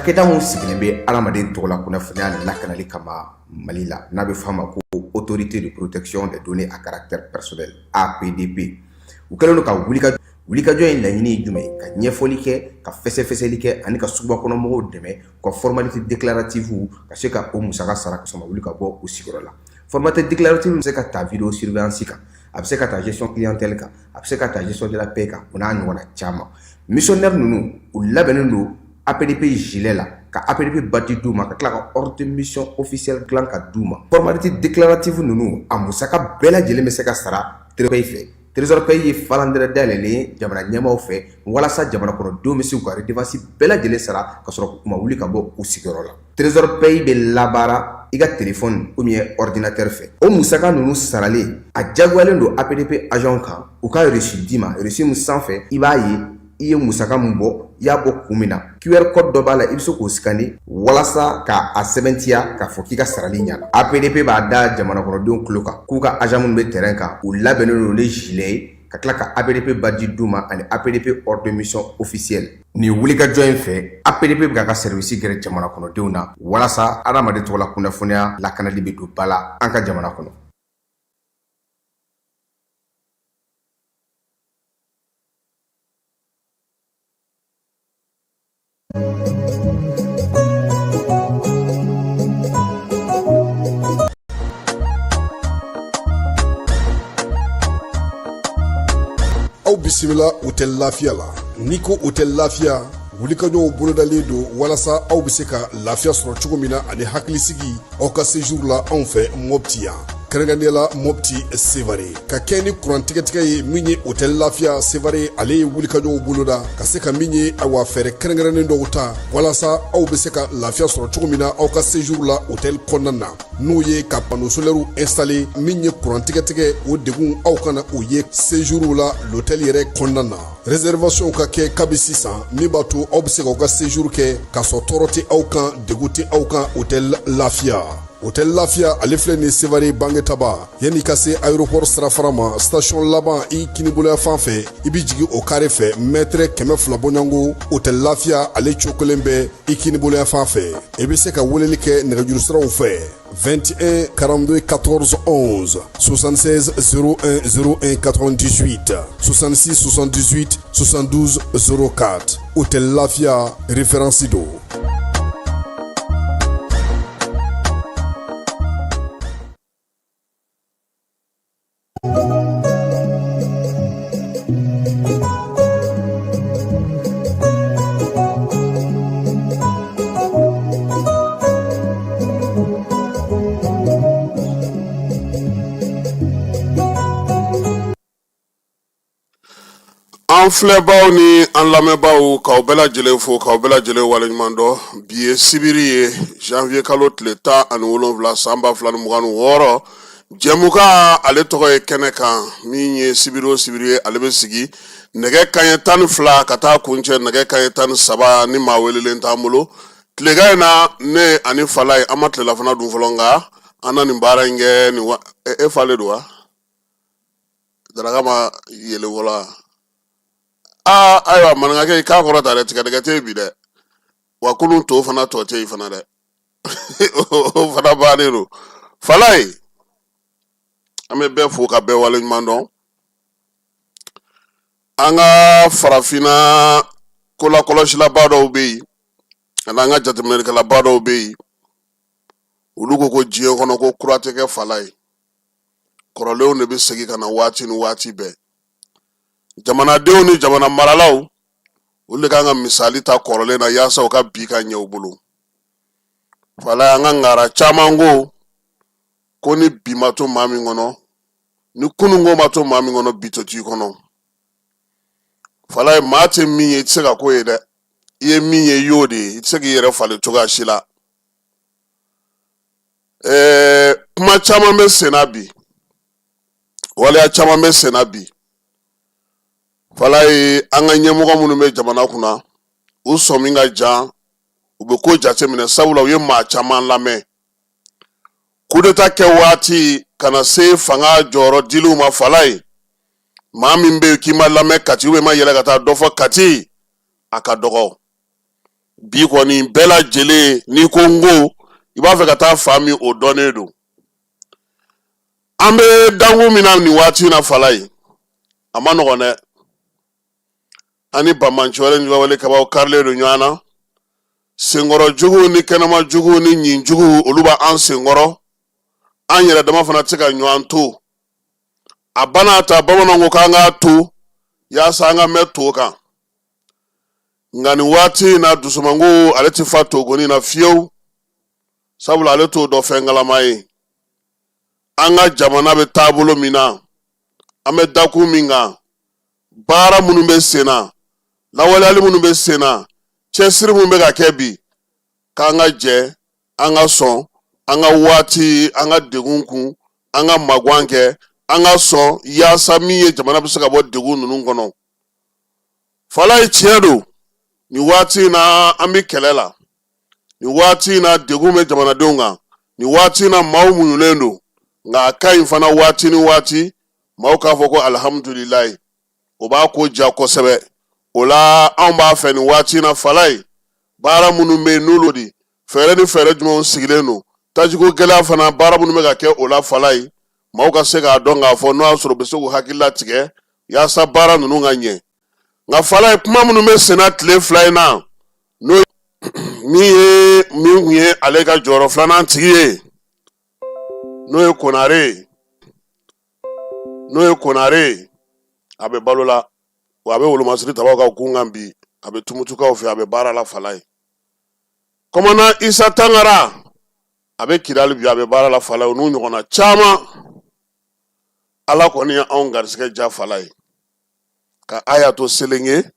cakɛda mun sigilen bɛ adamaden tɔgɔ la kunnafoniya lakanali kama Mali la n'a bɛ f'a ma ko autorité de protection des données à caractère personnel APDP. U kɛlen don ka wulikajɔ in laɲini ye jumɛn ye? Ka ɲɛfɔli kɛ, ka fɛsɛfɛsɛli kɛ ani ka sugubakɔnɔmɔgɔw dɛmɛ ka formalité déclarative ka se ka o musaka sara ka sɔrɔ wuli ka bɔ u sigiyɔrɔ la. Formalité déclarative bɛ se ka ta vidéo surveillance kan, a bɛ se ka ta gestion clientèle kan, a bɛ se ka ta gestion de la paix kan, o n'a ɲɔgɔnna caman. Missionnaire ninnu u labɛnnen don APDP gilet la ka APDP bati d'u ma ka tila ka ordre de mission officiel dilan ka d'u ma. Formalité déclarative ninnu a musaka bɛɛ lajɛlen bɛ se ka sara trésor fɛ. Trésor pays ye falandɛrɛ dayɛlɛlen jamana ɲɛmaaw fɛ walasa jamana kɔnɔdenw bɛ se ka redevance bɛɛ lajɛlen sara ka sɔrɔ u ma wuli ka bɔ u sigiyɔrɔ la. Trésor pays bɛ labaara i ka téléphone ou bien ordinateur fɛ. O musaka ninnu saralen a jagoyalen don APDP agent kan u ka reçu d'i ma, reçu min sanfɛ i b'a ye i ye musaka min bɔ i y'a bɔ kun min na. QR code dɔ b'a la i bɛ se k'o scanner walasa ka a sɛbɛntiya k'a fɔ k'i ka sarali ɲɛna. APDP b'a da jamana kɔnɔdenw tulo kan k'u ka agent minnu bɛ terrain kan u labɛnnen don ni gilet ye ka tila ka APDP badge d'u ma ani APDP ordre de mission officiel. Nin wulikajɔ in fɛ APDP bɛ ka service gɛrɛ jamana kɔnɔdenw na walasa adamaden tɔgɔ la kunnafoniya lakanali bɛ don ba la an ka jamana kɔnɔ. Aw bisimila hôtel Lafiya la. N'i ko hôtel Lafiya wulikajɔw bolodalen don walasa aw bɛ se ka lafiya sɔrɔ cogo min na ani hakilisigi aw ka séjour la anw fɛ Mopti yan. Kɛrɛnkɛrɛnnenya la Mopti Sevare ka kɛ ni kurantigɛtigɛ ye min ye hôtel Lafiya Sevare ale ye wulikajɔw boloda ka se ka min ye awa fɛɛrɛ kɛrɛnkɛrɛnnen dɔw ta walasa aw bɛ se ka lafiya sɔrɔ cogo min na aw ka séjour la hôtel kɔnɔna na n'o ye ka panneau solaire installer min ye kurantigɛtigɛ o degun aw kana o ye séjour la l'hôtel yɛrɛ kɔnɔna na. Réservation ka kɛ kabi sisan min b'a to aw bɛ se k'aw ka séjour kɛ k'a sɔrɔ tɔɔrɔ tɛ aw kan degun tɛ aw kan hôtel Lafiya. Hôtel Lafiya ale filɛ ni Sevare Bangetaba yanni ka se aéroport sirafara ma station laban i kiniboloya fan fɛ i bi jigin o carré fɛ mètre 200 bɔɲango. Hôtel Lafiya ale cokolen bɛ i kiniboloya fan fɛ i bɛ se ka weleli kɛ nɛgɛjuru siraw fɛ 21 42 14 11 76 01 01 98 66 78 72 04. Hôtel Lafiya référence do. An filɛbaw ni an lamɛnbaw k'aw bɛɛ lajɛlen fo k'aw bɛɛ lajɛlen waleɲuman dɔn. Bi ye sibiri ye janvier kalo tile 17 san 2026. Jɛmukan ale tɔgɔ ye kɛnɛ kan min ye sibiri o sibiri ye ale bɛ sigi nɛgɛ kanɲɛ 12 ka taa kuncɛ nɛgɛ kanɲɛ 13 ni maa welelen t'an bolo. Tilegan in na ne ani Fala ye an ma tilelafana dun fɔlɔ nka an na nin baara in kɛ nin e falen don wa? Daraka ma yɛlɛ wala. Ayiwa maninkakɛ i k'a kɔrɔ ta dɛ tigɛdɛgɛ tɛ bi dɛ wa kunun to fana tɔ tɛ yen fana dɛ o fana bannen don. Fala ye an bɛ bɛɛ fo ka bɛɛ waleɲuman dɔn. An ka farafinna kolakɔlɔsilaba dɔw bɛ yen ani an ka jateminɛlikɛlaba dɔw bɛ yen olu ko diɲɛ kɔnɔ ko kura tɛ kɛ Fala ye. Kɔrɔlenw de bɛ segin ka na waati ni waati bɛɛ. Jamanadenw ni jamana maralaw olu de kan ka misali ta kɔrɔlen na yaasa u ka bi ka ɲɛ u bolo. Fala an ka ngara caman ko ni bi ma to maa min kɔnɔ ni kununko ma to maa min kɔnɔ bi to t'i kɔnɔ. Fala ye maa tɛ min ye i tɛ se ka k'o ye dɛ. I ye min ye i y'o de ye i tɛ se k'i yɛrɛ falen cogoya si la. Kuma caman bɛ senna bi waleya caman bɛ senna bi. Fala ye an ka ɲɛmɔgɔ minnu bɛ jamana kunna u sɔn min ka jan u bɛ ko jateminɛ sabula u ye maa caman lamɛn. Coup d'état kɛ waati kana se fanga jɔyɔrɔ diliw ma Fala ye maa min bɛ yen k'i ma lamɛn Kati ma yɛlɛ ka taa dɔ fɔ Kati a ka dɔgɔ. bi kɔni bɛɛ lajɛlen n'i ko n ko i b'a fɛ ka taa fa min o dɔnnen don. An bɛ dangu min na nin waati in na fala ye a ma nɔgɔn dɛ. Ani bamanci wɛrɛ ɲɔgɔnwale kabaw karilen don ɲɔgɔn na. Senkɔrɔ jugu ni kɛnɛma jugu ni ɲin jugu olu b'an senkɔrɔ. An yɛrɛ dama fana tɛ se ka ɲɔgɔn to. A bana ta bamananw ko k'an k'a to yaasa an ka mɛn to kan. Nka nin waati in na dusumango ale tɛ fa togoni na fiyewu. Sabula ale t'o dɔn fɛn kalama ye. An ka jamana bɛ taabolo min na an bɛ dakun min kan baara minnu bɛ sen na lawaleyali minnu bɛ sen na cɛsiri minnu bɛ ka kɛ bi k'an ka jɛ an ka sɔn an ka waati an ka degun kun an ka magan kɛ an ka sɔn yaasa min ye jamana bɛ se ka bɔ degun ninnu kɔnɔ. Fala ye tiɲɛ don nin waati in na an bɛ kɛlɛ la nin waati in na degun bɛ jamanadenw kan nin waati in na maaw muɲulen don. Nka a ka ɲi fana waati ni waati maaw k'a fɔ ko alihamudulilayi o b'a ko ja kosɛbɛ. O la anw b'a fɛ nin waati in na fala ye baara minnu bɛ yen n'olu de fɛɛrɛ ni fɛɛrɛ jumɛnw sigilen don tajiko gɛlɛya fana baara minnu bɛ ka kɛ o la fala ye maaw ka se k'a dɔn k'a fɔ n'o y'a sɔrɔ u bɛ se k'u hakili latigɛ yaasa baara ninnu ka ɲɛ. Nka fala ye kuma minnu bɛ senna tile fila in na n'o min kun ye ale ka jɔyɔrɔ filanan tigi ye. N'o ye konare a bɛ balo la wa a bɛ wolomasiri tabaw ka kunkan bi a bɛ tumutukaw fɛ a bɛ baara la fala ye. Kɔmana Isa Tangara a bɛ Kidali bi a bɛ baara la fala ye o n'u ɲɔgɔnna caman. Ala kɔni ye anw garisɛgɛ ja fala ye ka aya to Selenge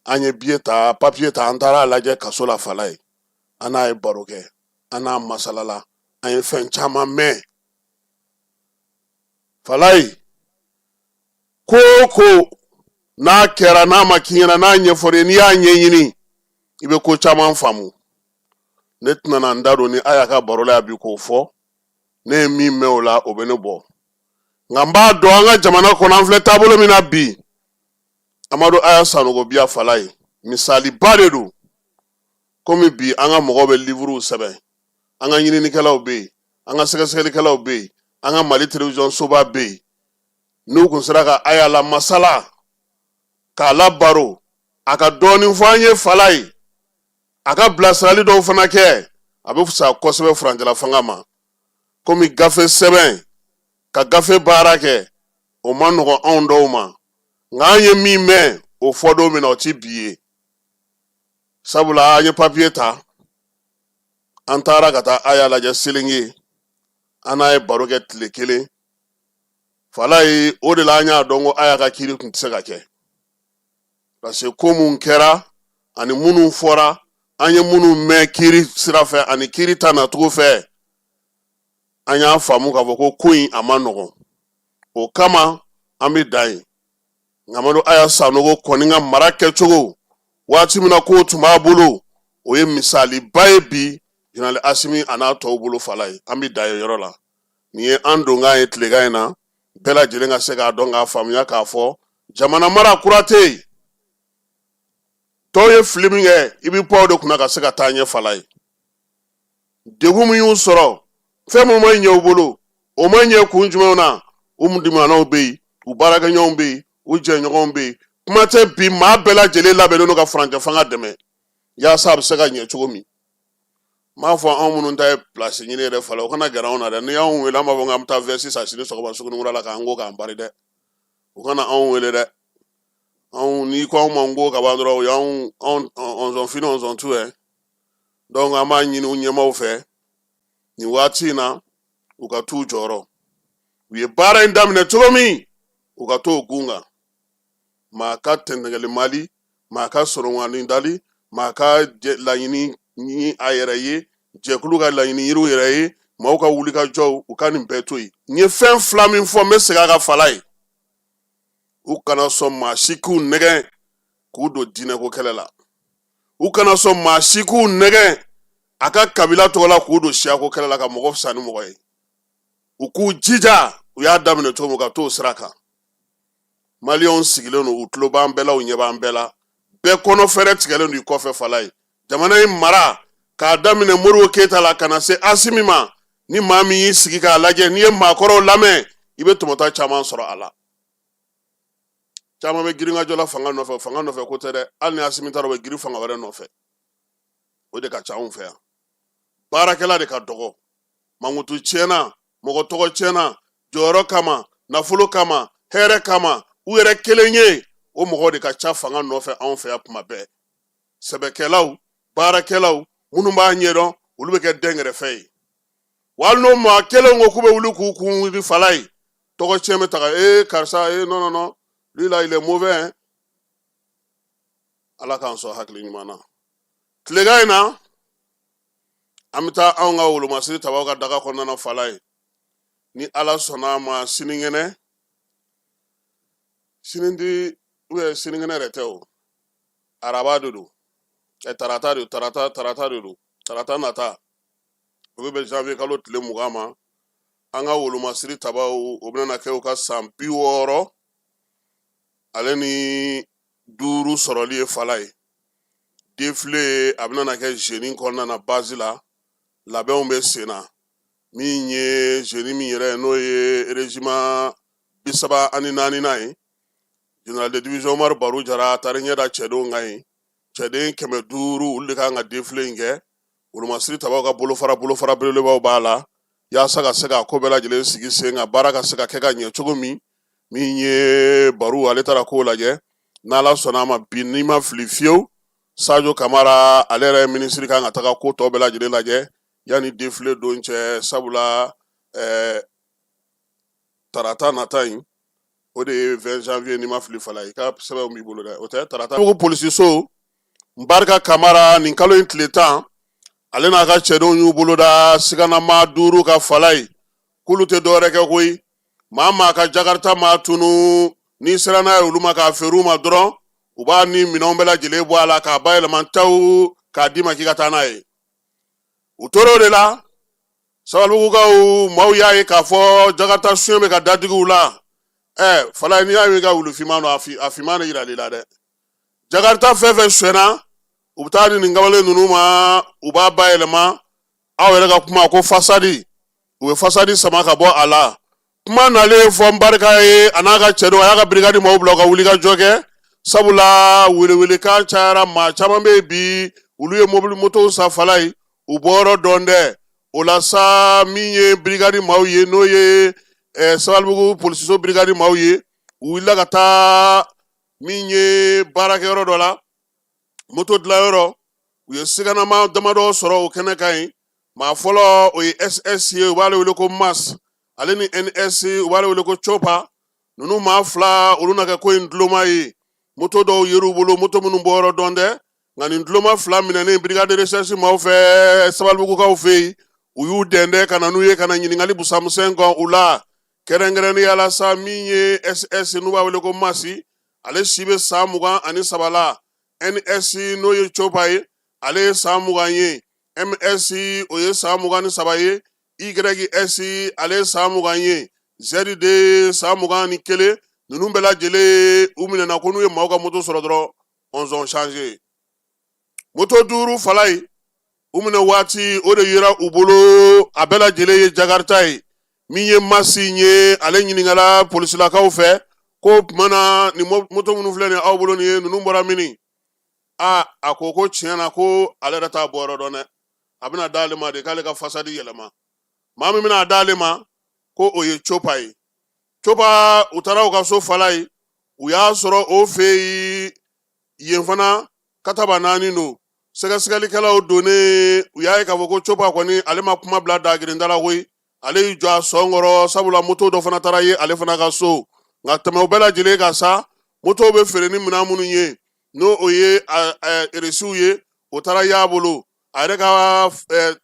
an ye papiye ta an taara a lajɛ kaso la fala ye an n'a ye baro kɛ an n'a masalala an ye fɛn caman mɛn. Fala ye ko n'a kɛra n'a ma k'i ɲɛna n'a ɲɛfɔra n'i y'a ɲɛɲini i bɛ ko caman faamu. Ne tɛna n da don ni a y'a ka baro la yan bi k'o fɔ ne ye min mɛn o la o bɛ ne bɔ. Nka n b'a dɔn an ka jamana kɔnɔ an filɛ taabolo min na bi Amadu Aya Sanogo Biya fala ye misaliba de don. Komi bi an ka mɔgɔw bɛ livrew sɛbɛn an ka ɲininikɛlaw bɛ yen an ka sɛgɛsɛgɛlikɛlaw bɛ yen an ka Mali télévision soba bɛ yen n'u kun sera ka Aya la masala k'a la baro a ka dɔɔnin fɔ an ye fala ye a ka bilasirali dɔw fana kɛ a bɛ fisaya kosɛbɛ furancɛla fanga ma. Komi gafe sɛbɛn ka gafe baara kɛ o ma nɔgɔn anw dɔw ma. Nka an ye min mɛn o fɔ don min na o ti bi ye. Sabula an ye papiye ta an taara ka taa Aya lajɛ Selenge an n'a ye baro kɛ tile kelen. Fala ye o de la an y'a dɔn ko Aya ka kiiri tun tɛ se ka kɛ. Parce que ko mun kɛra ani minnu fɔra an ye minnu mɛn kiiri sira fɛ ani kiiri ta nacogo fɛ an y'a faamu k'a fɔ ko in a ma nɔgɔn. O kama an bɛ dan yen. Amadu Aya Sanogo kɔni ka mara kɛcogo waati min na k'o tun b'a bolo o ye misaliba ye bi Jenerali Asimi a n'a tɔw bolo fala ye. An bɛ dan yen yɔrɔ la. Nin ye an donkan ye tilegan in na bɛɛ lajɛlen ka se k'a dɔn k'a faamuya k'a fɔ jamana mara kura tɛ yen. Tɔw ye fili min kɛ i bɛ bɔ o de kunna ka se ka taa ɲɛ fala ye. Degun min y'u sɔrɔ fɛn min ma ɲɛ u bolo o ma ɲɛ kun jumɛnw na u dimanaw bɛ yen u baarakɛɲɔgɔnw bɛ yen u jɛɲɔgɔnw bɛ yen kuma tɛ bi maa bɛɛ lajɛlen labɛnnen don ka furancɛ fanga dɛmɛ yaasa a bɛ se ka ɲɛ cogo min. N b'a fɔ anw minnu ta ye pilasi ɲini yɛrɛ fala o kana gɛrɛ anw na dɛ ni y'anw wele an b'a fɔ k'an bɛ taa vɛsi san sini sɔgɔma sugunikura la k'an ko k'an bari dɛ o kana anw wele dɛ. Anw n'i ko anw ma n ko ka ban dɔrɔn o y'anw ɔnzɔn fini ɔnzɔn tu ye. Donc an b'a ɲini u ɲɛmaaw fɛ nin waati in na u ka t'u jɔyɔrɔ. U ye baara in daminɛ cogo min u ka t'o gun kan. Maa ka tɛntɛnkɛli mali maa ka sɔrɔŋani dali maa ka laɲini ni a yɛrɛ ye jɛkulu ka laɲini yiriw yɛrɛ ye maaw ka wuli ka jɔw u ka nin bɛɛ to yen. N ye fɛn fila min fɔ n bɛ segin a ka fala ye. U kana sɔn maa si k'u nɛgɛn k'u don diinɛko kɛlɛ la. U kana sɔn maa si k'u nɛgɛn a ka kabila tɔgɔ la k'u don siyako kɛlɛ la ka mɔgɔ fisa ni mɔgɔ ye. U k'u jija u y'a daminɛ cogo min ka t'o sira kan. Maliyɛnw sigilen don u tulo b'an bɛɛ la u ɲɛ b'an bɛɛ la bɛɛ kɔnɔ fɛrɛ tigɛlen don i kɔfɛ fala ye. jamana in mara k'a daminɛ Modibo Keyita la ka na se Asimi ma ni maa min y'i sigi k'a lajɛ n'i ye maakɔrɔw lamɛn i bɛ tɔmɔta caman sɔrɔ a la caman bɛ girin la fanga nɔfɛ ko tɛ dɛ hali ni Asimi taara u bɛ girin fanga wɛrɛ nɔfɛ o de ka ca anw fɛ yan baarakɛla de ka dɔgɔ mankutu tiɲɛna mɔgɔ tɔgɔ tiɲɛna jɔyɔrɔ kama nafolo kama hɛrɛ kama u yɛrɛ kelen ye o mɔgɔ de ka ca fanga nɔfɛ anw fɛ yan tuma bɛɛ sɛbɛkɛlaw baarakɛlaw minnu b'a ɲɛdɔn olu bɛ kɛ dɛnkɛrɛfɛ ye wa hali n'o maa kelen ko k'u bɛ wuli k'u kun wuli fala ye tɔgɔ tiɲɛ bɛ taga karisa non lui là il est mauvais hein ala k'an sɔn hakili ɲuman na tilegan in na an bɛ taa anw ka wolomasiri tabaw ka daga kɔnɔna fala ye ni ala sɔnna a ma sinikɛnɛ sinikɛnɛ yɛrɛ tɛ o araba de don tarata de don tarata nata o bɛ janvier kalo tile 20 ma an ka wolomasiri tabaw o bɛna kɛ u ka san 60 ale ni 5 sɔrɔli ye fala ye défilé a bɛna kɛ jeudi kɔnɔna na base la labɛnw bɛ sen na min ye jeudi min yɛrɛ n'o ye régiment 34 ye général de division Umaru Baru Jara taara ɲɛda cɛdenw kan ye cɛden 500 olu de kan ka défilé in kɛ wolomasiri tabaw ka bolofara belebelebaw b'a la yaasa ka se ka ko bɛɛ lajɛlen sigi sen kan baara ka se ka kɛ ka ɲɛ cogo min ye Baru ale taara ko lajɛ n'ala sɔnna a ma bi n'i ma fili fiyewu Sadio Kamara ale yɛrɛ ministre kan ka taga ko tɔ bɛɛ lajɛlen lajɛ yanni défilé don cɛ sabula tarata nata in o de ye 20 janvier n'i ma fili fala i ka sɛbɛnw b'i bolo dɛ o tɛ tarata ko polisiso Mbarika Kamara nin kalo in tile 10 ale n'a ka cɛdenw y'u bolo da siganama 5 ka fala ye k'olu tɛ dɔwɛrɛ kɛ koyi maa ka Jakarta maa tunu ni sera n'a ye olu ma k'a feere u ma dɔrɔn u b'a ni minɛnw bɛɛ lajɛlen bɔ a la k'a bayɛlɛmantaw k'a d'i ma k'i ka taa n'a ye u tora o de la Sabalibugukaw maaw y'a ye k'a fɔ Jakarta suɲɛ bɛ ka dadigiw la fala ye n'i y'a ye i ka wulufinman don a finman de yirali la dɛ Jakarta fɛn fɛn suɲɛna u bɛ taa di nin kamalen ninnu ma u b'a bayɛlɛma aw yɛrɛ ka kuma ko fasadi u bɛ fasadi sama ka bɔ a la kuma nalen fɔ Mbarika ye a n'a ka cɛdenw a y'a ka brigade maaw bila u ka wulikajɔ kɛ sabula welewelekan cayara maa caman bɛ yen bi olu ye mobili motow san fala ye u bɔyɔrɔ dɔn dɛ o la sa min ye brigade maaw ye n'o ye Sabalibugu polisiso brigade maaw ye u wulila ka taa min ye baarakɛyɔrɔ dɔ la moto dilanyɔrɔ u ye siganama damadɔ sɔrɔ o kɛnɛ kan ye maa fɔlɔ o ye SS ye u b'ale wele ko MAS ale ni NS u b'ale wele ko Chopa ninnu maa fila olu na kɛ ko in duloma ye moto dɔw yer'u bolo moto minnu bɔyɔrɔ dɔn dɛ nka nin duloma fila minɛnen brigade de recherche maaw fɛ Sabalibugukaw fɛ yen u y'u dɛndɛ ka na n'u ye ka na ɲininkali busamisɛn kɔ u la kɛrɛnkɛrɛnnenya la sa min ye SS n'u b'a wele ko Masi ale si bɛ san 23 la NS n'o ye Chopa ye ale ye san 20 ye MS o ye san 23 ye YS ale ye san 20 ye ZD san 21 ninnu bɛɛ lajɛlen u minɛna ko n'u ye maaw ka moto sɔrɔ dɔrɔn ils ont changé moto 5 fala ye u minɛ waati o de yera u bolo a bɛɛ lajɛlen ye Jakarta ye min ye Masi ye ale ɲininkala polisilakaw fɛ ko tuma na ni moto minnu filɛ nin aw bolo nin ye ninnu bɔra mini a ko tiɲɛ na ko ale yɛrɛ t'a bɔyɔrɔ dɔn dɛ a bɛna d'ale ma de k'ale ka fasadi yɛlɛma maa min bɛna d'ale ma ko o ye Chopa ye Chopa u taara u ka so fala ye u y'a sɔrɔ o fɛ yen fana kataba 4 don sɛgɛsɛgɛlikɛlaw donnen u y'a ye k'a fɔ ko Chopa kɔni ale ma kuma bila dagirinda la koyi ale y'i jɔ a sɔn kɔrɔ sabula moto dɔ fana taara ye ale fana ka so nka tɛmɛ u bɛɛ lajɛlen kan sa moto bɛ feere ni minɛn minnu ye n'o o ye eresiw ye o taara y'a bolo a yɛrɛ ka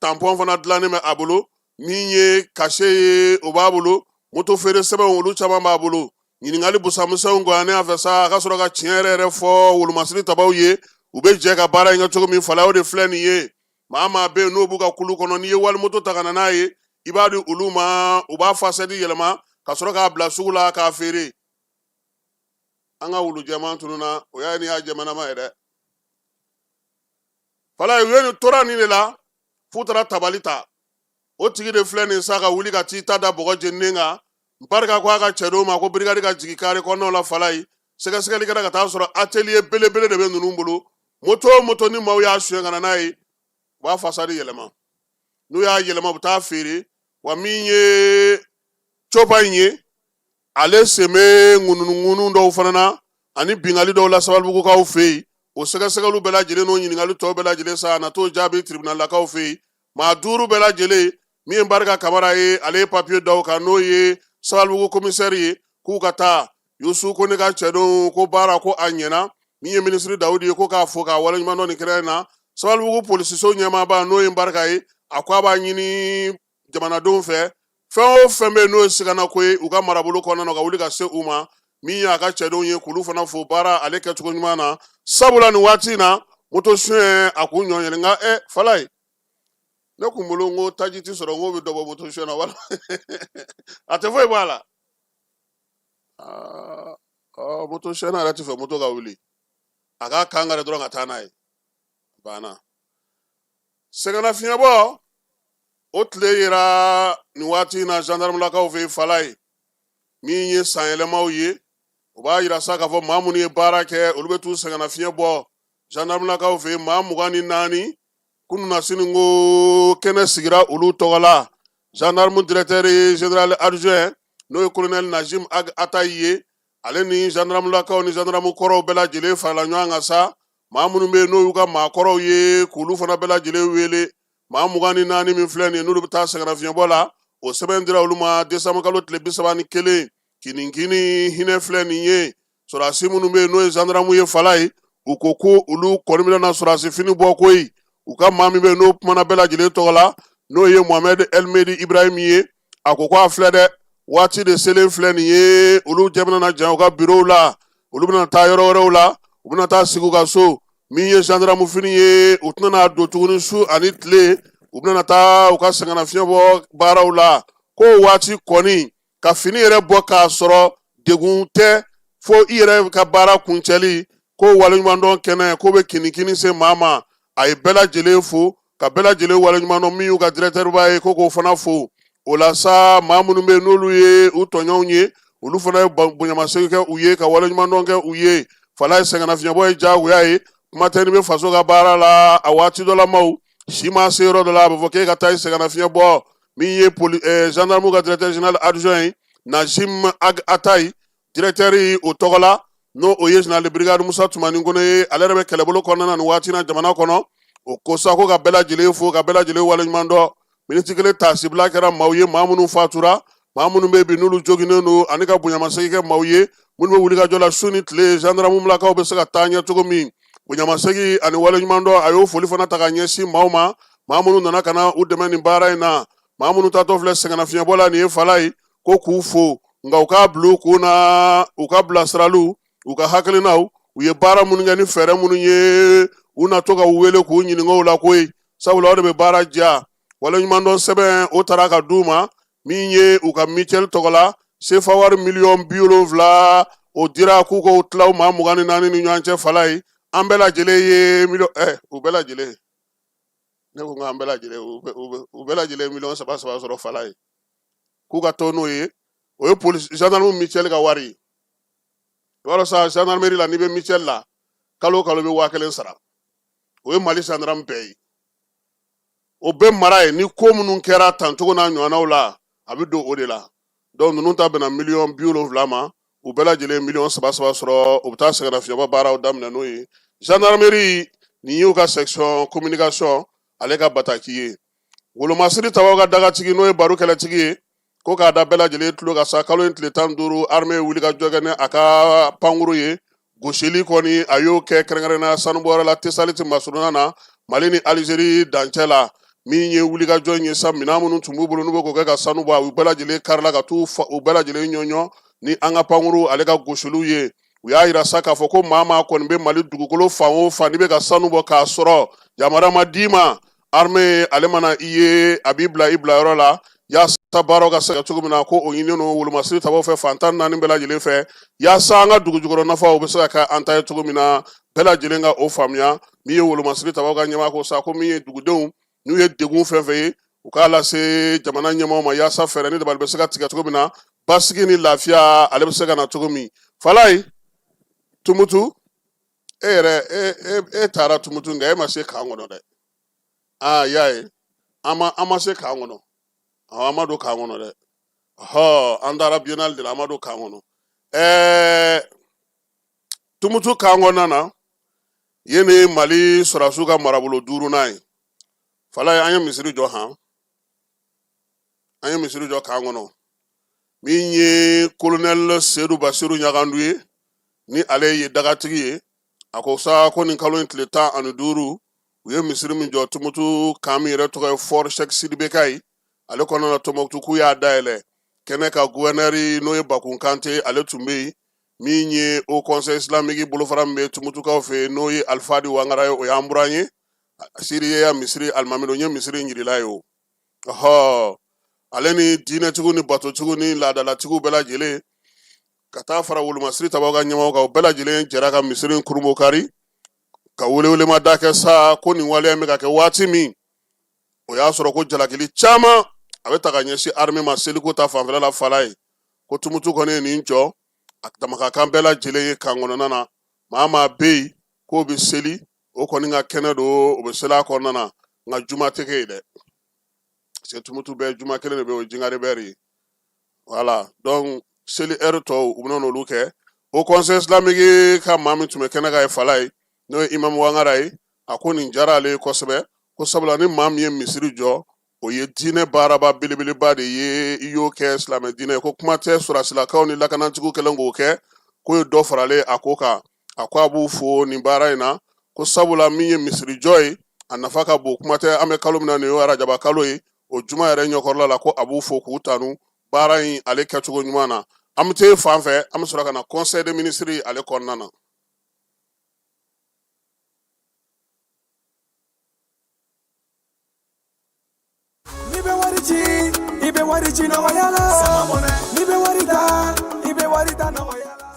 tampɔn fana dilannen bɛ a bolo min ye kase ye o b'a bolo moto feere sɛbɛnw olu caman b'a bolo ɲininkali busamisɛnw gɔyannen a fɛ sa a ka sɔrɔ ka tiɲɛ yɛrɛ fɔ wolomasiri tabaw ye u bɛ jɛ ka baara in kɛ cogo min fala o de filɛ nin ye maa bɛ yen n'o b'u ka kulu kɔnɔ n'i ye wali moto ta ka na n'a ye i b'a di olu ma u b'a fasɛdi yɛlɛma ka sɔrɔ k'a bila sugu la k'a feere an ka wulu jɛman tununa o y'a ni y'a jɛmanama ye dɛ fala u ye nin tora nin de la f'u taara tabali ta o tigi de filɛ nin sa ka wuli ka t'i ta da bɔgɔ jeninen kan barika ko a ka cɛ dɔw ma ko birikadi ka jigi kare kɔnɔnaw la fala ye sɛgɛsɛgɛli kɛra ka taa sɔrɔ atelier belebele de bɛ ninnu bolo moto o moto ni maaw y'a suɲɛ ka na n'a ye u b'a fasadi yɛlɛma n'u y'a yɛlɛma u bɛ taa feere wa min ye coba in ye ale sen bɛ ŋununu dɔw fana na ani bingali dɔw la Sabalibugukaw fɛ yen o sɛgɛsɛgɛliw bɛɛ lajɛlen n'o ɲininkali tɔw bɛɛ lajɛlen sa a na t'o jaabi tribunalakaw fɛ yen maa 5 bɛɛ lajɛlen min ye Barika Kamara ye ale ye papiye d'aw kan n'o ye Sabalibugu commissaire ye k'u ka taa Yusu ko ne ka cɛ don ko baara ko a ɲɛna min ye ministre Dawudi ye ko k'a fɔ k'a waleɲuman dɔn nin kɛnɛ in na Sabalibugu polisiso ɲɛmaaba n'o ye Barika ye a ko a b'a ɲini jamanadenw fɛ fɛn o fɛn bɛ yen n'o ye siganako ye u ka marabolo kɔnɔna na ka wuli ka se u ma min y'a ka cɛdenw ye k'olu fana fo baara ale kɛcogo ɲuman na sabula nin waati in na moto suɲɛ a k'u ɲɔɲɛlen nka fala ye ne kun bolo n ko taji ti sɔrɔ n ko bɛ dɔ bɔ moto suɲɛ na wala a tɛ foyi bɔ a la moto suɲɛ na yɛrɛ tɛ fɛ moto ka wuli a k'a kan kari dɔrɔn ka taa n'a ye banna sɛgɛnnafiɲɛbɔ o tile yera nin waati in na gendarmelakaw fɛ yen fala ye min ye sanyɛlɛmaw ye o b'a yira sa k'a fɔ maa minnu ye baara kɛ olu bɛ t'u sɛgɛnnafiɲɛ bɔ gendarmelakaw fɛ yen maa 24 kunun na sini ko kɛnɛ sigira olu tɔgɔ la gendarme directeur général adjoint n'o ye colonel Najim Ag Atayi ye ale ni gendarmelakaw ni gendarme kɔrɔw bɛɛ lajɛlen farala ɲɔgɔn kan sa maa minnu bɛ yen n'o y'u ka maakɔrɔw ye k'olu fana bɛɛ lajɛlen wele maa 24 min filɛ nin ye n'olu bɛ taa sɛgɛnnafiɲɛbɔ la o sɛbɛn dira olu ma décembre kalo tile 31 kinikini hinɛ filɛ nin ye sɔrɔdasi minnu bɛ yen n'o ye gendarme ye fala ye u ko ko olu kɔni bɛna sɔrɔdasi fini bɔ koyi u ka maa min bɛ yen n'o kumana bɛɛ lajɛlen tɔgɔ la n'o ye Mohamed Elmedi Ibrahim ye a ko a filɛ dɛ waati de selen filɛ nin ye olu jɛ bɛna jan u ka bureau la olu bɛna taa yɔrɔ wɛrɛw la u bɛna taa sigi u ka so min ye gendarme fini ye u tɛna don tuguni su ani tile u bɛna taa u ka sɛgɛnnafiɲɛ bɔ baaraw la ko waati kɔni ka fini yɛrɛ bɔ k'a sɔrɔ degun tɛ fo i yɛrɛ ka baara kuncɛli ko waleɲumandɔn kɛnɛ ko bɛ kinikini se maa ma a ye bɛɛ lajɛlen fo ka bɛɛ lajɛlen waleɲumandɔn min y'u ka directeur ba ye ko k'o fana fo o la sa maa minnu bɛ yen n'olu ye u tɔɲɔgɔnw ye olu fana ye bonyamasegin kɛ u ye ka waleɲumandɔn kɛ u ye fala ye sɛgɛnnafiɲɛbɔ ye diyagoya ye kuma tɛ ni bɛ faso ka baara la a waati dɔ la maaw si ma se yɔrɔ dɔ la a bɛ fɔ k'e ka taa sɛgɛnnafiɲɛbɔ min ye gendarme ka directeur général adjoint ye Najim Ag Atayi directeur yi o tɔgɔ la n'o o ye général de brigade Musa Tumani Kone ye ale yɛrɛ bɛ kɛlɛbolo kɔnɔna na nin waati in na jamana kɔnɔ o ko sa ko ka bɛɛ lajɛlen fo ka bɛɛ lajɛlen waleɲuman dɔn miniti kelen taasibila kɛra maaw ye maa minnu fatura maa minnu bɛ yen bi n'olu joginnen don ani ka bonyamasegin kɛ maaw ye minnu bɛ wulikajɔ la su ni tile gendarmelakaw bɛ se ka taa ɲɛ cogo min bonyamasegin ani waleɲuman dɔn a y'o foli fana ta ka ɲɛsin maaw ma maa minnu nana ka na u dɛmɛ nin baara in na maa minnu tatɔ filɛ sɛgɛnnafiɲɛbɔ la nin ye fala ye ko k'u fo nka u k'a bila u kun na u ka bilasiraliw u ka hakilinaw u ye baara minnu kɛ ni fɛɛrɛ minnu ye u na to ka u wele k'u ɲininka o la koyi sabula o de bɛ baara diya waleɲumandɔn sɛbɛn o taara ka d'u ma min ye u ka mutuelle tɔgɔ la sefa wari $70,000 o dira k'u k'o tila u maa 24 ni ɲɔgɔn cɛ fala ye an bɛɛ lajɛlen ye u bɛɛ lajɛlen ne ko an bɛɛ lajɛlen u bɛɛ lajɛlen $3,000 sɔrɔ fala ye k'u ka to n'o ye o ye police gendarme mutuelle ka wari ye i b'a dɔn sa gendarmerie la n'i bɛ mutuelle la kalo kalo bɛ 1000 sara o ye Mali gendarme bɛɛ ye o bɛɛ mara ye ni ko minnu kɛra tancogo n'a ɲɔgɔnnaw la a bɛ don o de la donc ninnu ta bɛnna $70,000 ma u bɛɛ lajɛlen $3,000 sɔrɔ u bɛ taa sɛgɛnnafiɲɛbɔ baaraw daminɛ n'o ye gendarmerie nin y'u ka section communication ale ka bataki ye Wolomasiri Tabaw ka dagatigi n'o ye baro kɛlɛtigi ye ko k'a da bɛɛ lajɛlen tulo ka sa kalo in tile 15 armée wuli ka jɔ kɛ ni a ka pankuru ye gosili kɔni a y'o kɛ kɛrɛnkɛrɛnnenya sanubɔyɔrɔ la Tesaliti Masuruna na Mali ni Algérie dancɛ la min ye wuli ka jɔ in ye sa minɛn minnu tun b'u bolo n'u bɛ k'o kɛ ka sanu bɔ u bɛɛ lajɛlen karila ka t'u u bɛɛ lajɛlen ɲɔɲɔ ni an ka pankuru ale ka gosiliw ye u y'a yira sa k'a fɔ ko maa kɔni bɛ Mali dugukolo fan o fan n'i bɛ ka sanu bɔ k'a sɔrɔ yamaruya ma d'i ma armée ale mana i ye a b'i bila i bilayɔrɔ la yaasa nata baaraw ka se ka cogo min na ko o ɲininen no wolomasiri tabaw fɛ fantan naani bɛɛ lajɛlen fɛ yaasa an ka dugujukɔrɔ nafaw bɛ se ka kɛ an ta ye cogo min na bɛɛ lajɛlen ka o faamuya min ye wolomasiri tabaw ka ɲɛmaa ko sa ko min ye dugudenw n'u ye degun fɛn fɛn ye u k'a lase jamana ɲɛmaaw ma yaasa fɛɛrɛ ni dabali bɛ se ka tigɛ cogo min na basigi ni lafiya ale bɛ se ka na cogo min Falaye Tumutu e taara Tumutu nka e ma se kan kɔnɔ dɛ y'a ye an ma se kan kɔnɔ an ma don kan kɔnɔ dɛ an taara biennale de la an ma don kan kɔnɔ Tumutu kan kɔnɔna na yen ne ye Mali sɔrɔdasiw ka marabolo 5nan ye Falaye an ye misiri jɔ kan kɔnɔ min ye colonel Seydou Bassirou Ɲagandu ye ni ale ye dagatigi ye a ko sa ko nin kalo in tile 15 u ye misiri min jɔ Tumutu kan min yɛrɛ tɔgɔ ye Fort Cheikh Sidibé Kayi ale kɔnɔna na Tɔnbukutu k'u y'a dayɛlɛ kɛnɛ ka gouverneur n'o ye Bakun Kante ale tun bɛ yen min ye Haut Conseil Islamique bolofara min bɛ Tumutukaw fɛ n'o ye Alfadi Wangara ye o y'an buran ye Siri ye misiri alimami don n ye misiri in jirila ye o ale ni diinɛtigiw ni batotigiw ni laadalatigiw bɛɛ lajɛlen ka taa fara wolomasiri tabaw ka ɲɛmaaw kan o bɛɛ lajɛlen jɛra ka misiri in kurumbo kari ka welewelema da kɛ sa ko nin waleya in bɛ ka kɛ waati min o y'a sɔrɔ ko jalakili caman a bɛ ta ka ɲɛsin armée ma seliko ta fanfɛla la Falaye ko Tumutu kɔni ye nin jɔ a damakakan bɛɛ lajɛlen ye kan kɔnɔna na maa bɛ yen k'o bɛ seli o kɔni ka kɛnɛ don o bɛ seli a kɔnɔna na nka juma tɛ kɛ yen dɛ parce que Tumutu bɛɛ juma kelen de bɛ o ye Jingare bɛri ye voilà donc seli heure tɔw u bɛna n'olu kɛ Haut Conseil Islamique ka maa min tun bɛ kɛnɛ kan ye Falaye n'o ye Imam Wangara ye a ko nin diyara ale ye kosɛbɛ ko sabula ni maa min ye misiri jɔ o ye diinɛ baaraba belebeleba de ye i y'o kɛ silamɛ diinɛ ye ko kuma tɛ sɔrɔsilakaw ni lakanatigiw kɛlen k'o kɛ k'o ye dɔ faralen a ko kan a ko a b'u fo nin baara in na ko sabula min ye misiri jɔ ye a nafa ka bon kuma tɛ an bɛ kalo min na nin ye arajaba kalo ye o juma yɛrɛ ɲɛkɔrɔla la ko a b'u fo k'u tanu baara in ale kɛcogo ɲuman na an bɛ taa fan fɛ an bɛ sɔrɔ ka na conseil des ministres ale kɔnɔna na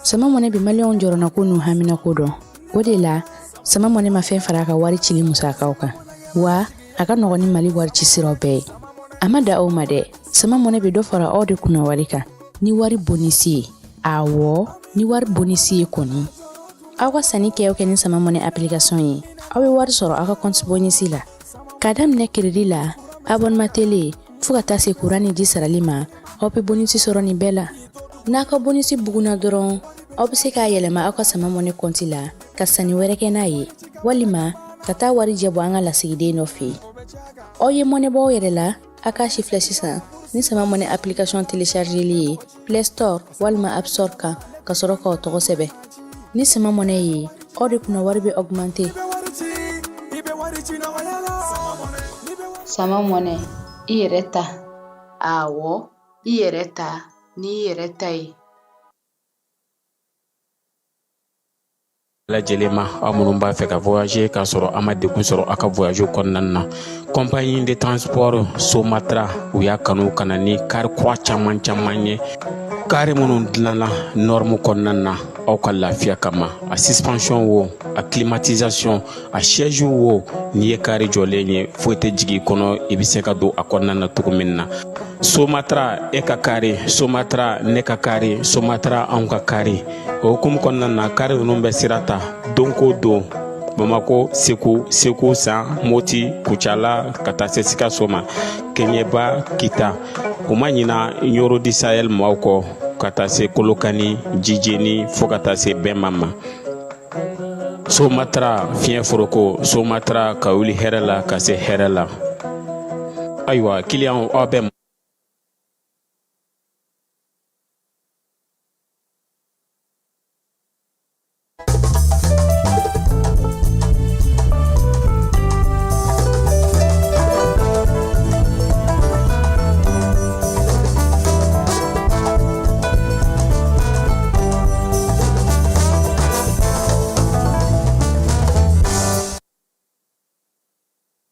Sama mɔnɛ bi maliyɛnw jɔrɔna ko n'u hamina ko dɔn o de la sama mɔnɛ ma fɛn fara a ka wari cili musakaw kan wa a ka nɔgɔn ni Mali wari ci siraw bɛɛ ye a ma da aw ma dɛ sama mɔnɛ bi dɔ fara aw de kunna wari kan ni wari bonisi ye awɔ ni wari bonisi ye kɔni aw ka sanni kɛ ni sama mɔnɛ application ye aw bɛ wari sɔrɔ aw ka compte bonisi la ka daminɛ crédit la abonnement télé fo ka taa se courant ni ji sarali ma aw bɛ bonisi sɔrɔ nin bɛɛ la n'a ka bonisi buguna dɔrɔn aw bɛ se k'a yɛlɛma aw ka sama mɔnɛ compte la ka sanni wɛrɛ kɛ n'a ye walima ka taa wari jɛ bɔ an ka lasigiden dɔ fɛ yen aw ye mɔnɛ bɔ aw yɛrɛ la a k'a si filɛ sisan ni sama mɔnɛ application téléchargeli ye Play Store walima App Store kan ka sɔrɔ k'aw tɔgɔ sɛbɛn ni sama mɔnɛ ye aw de kunna wari bɛ augmenter sama mɔnɛ i yɛrɛ ta awɔ i yɛrɛ ta ni i yɛrɛ ta ye lajɛlen ma aw minnu b'a fɛ ka voyager k'a sɔrɔ a ma degun sɔrɔ a ka voyage kɔnɔna na compagnie de transport Somatra u y'a kanu kana ni kari kura caman ye kari minnu dilanna norme kɔnɔna na aw ka lafiya kama a suspension wo a climatisation a siège wo n'i ye kari jɔlen ye foyi tɛ jigin kɔnɔ i bɛ se ka don a kɔnɔna na cogo min na Somatra e ka kari Somatra ne ka kari Somatra anw ka kari o hukumu kɔnɔna na kari ninnu bɛ sira ta don ko don Bamako Segu San Moti Kucala ka taa se Sikaso ma Keɲeba Kita o ma ɲina Yoro di Sahel maaw kɔ ka taa se Kolokani Jijeni fo ka taa se Bɛnma ma Somatra fiɲɛ foroko Somatra ka wuli hɛrɛ la ka se hɛrɛ la ayiwa client aw bɛ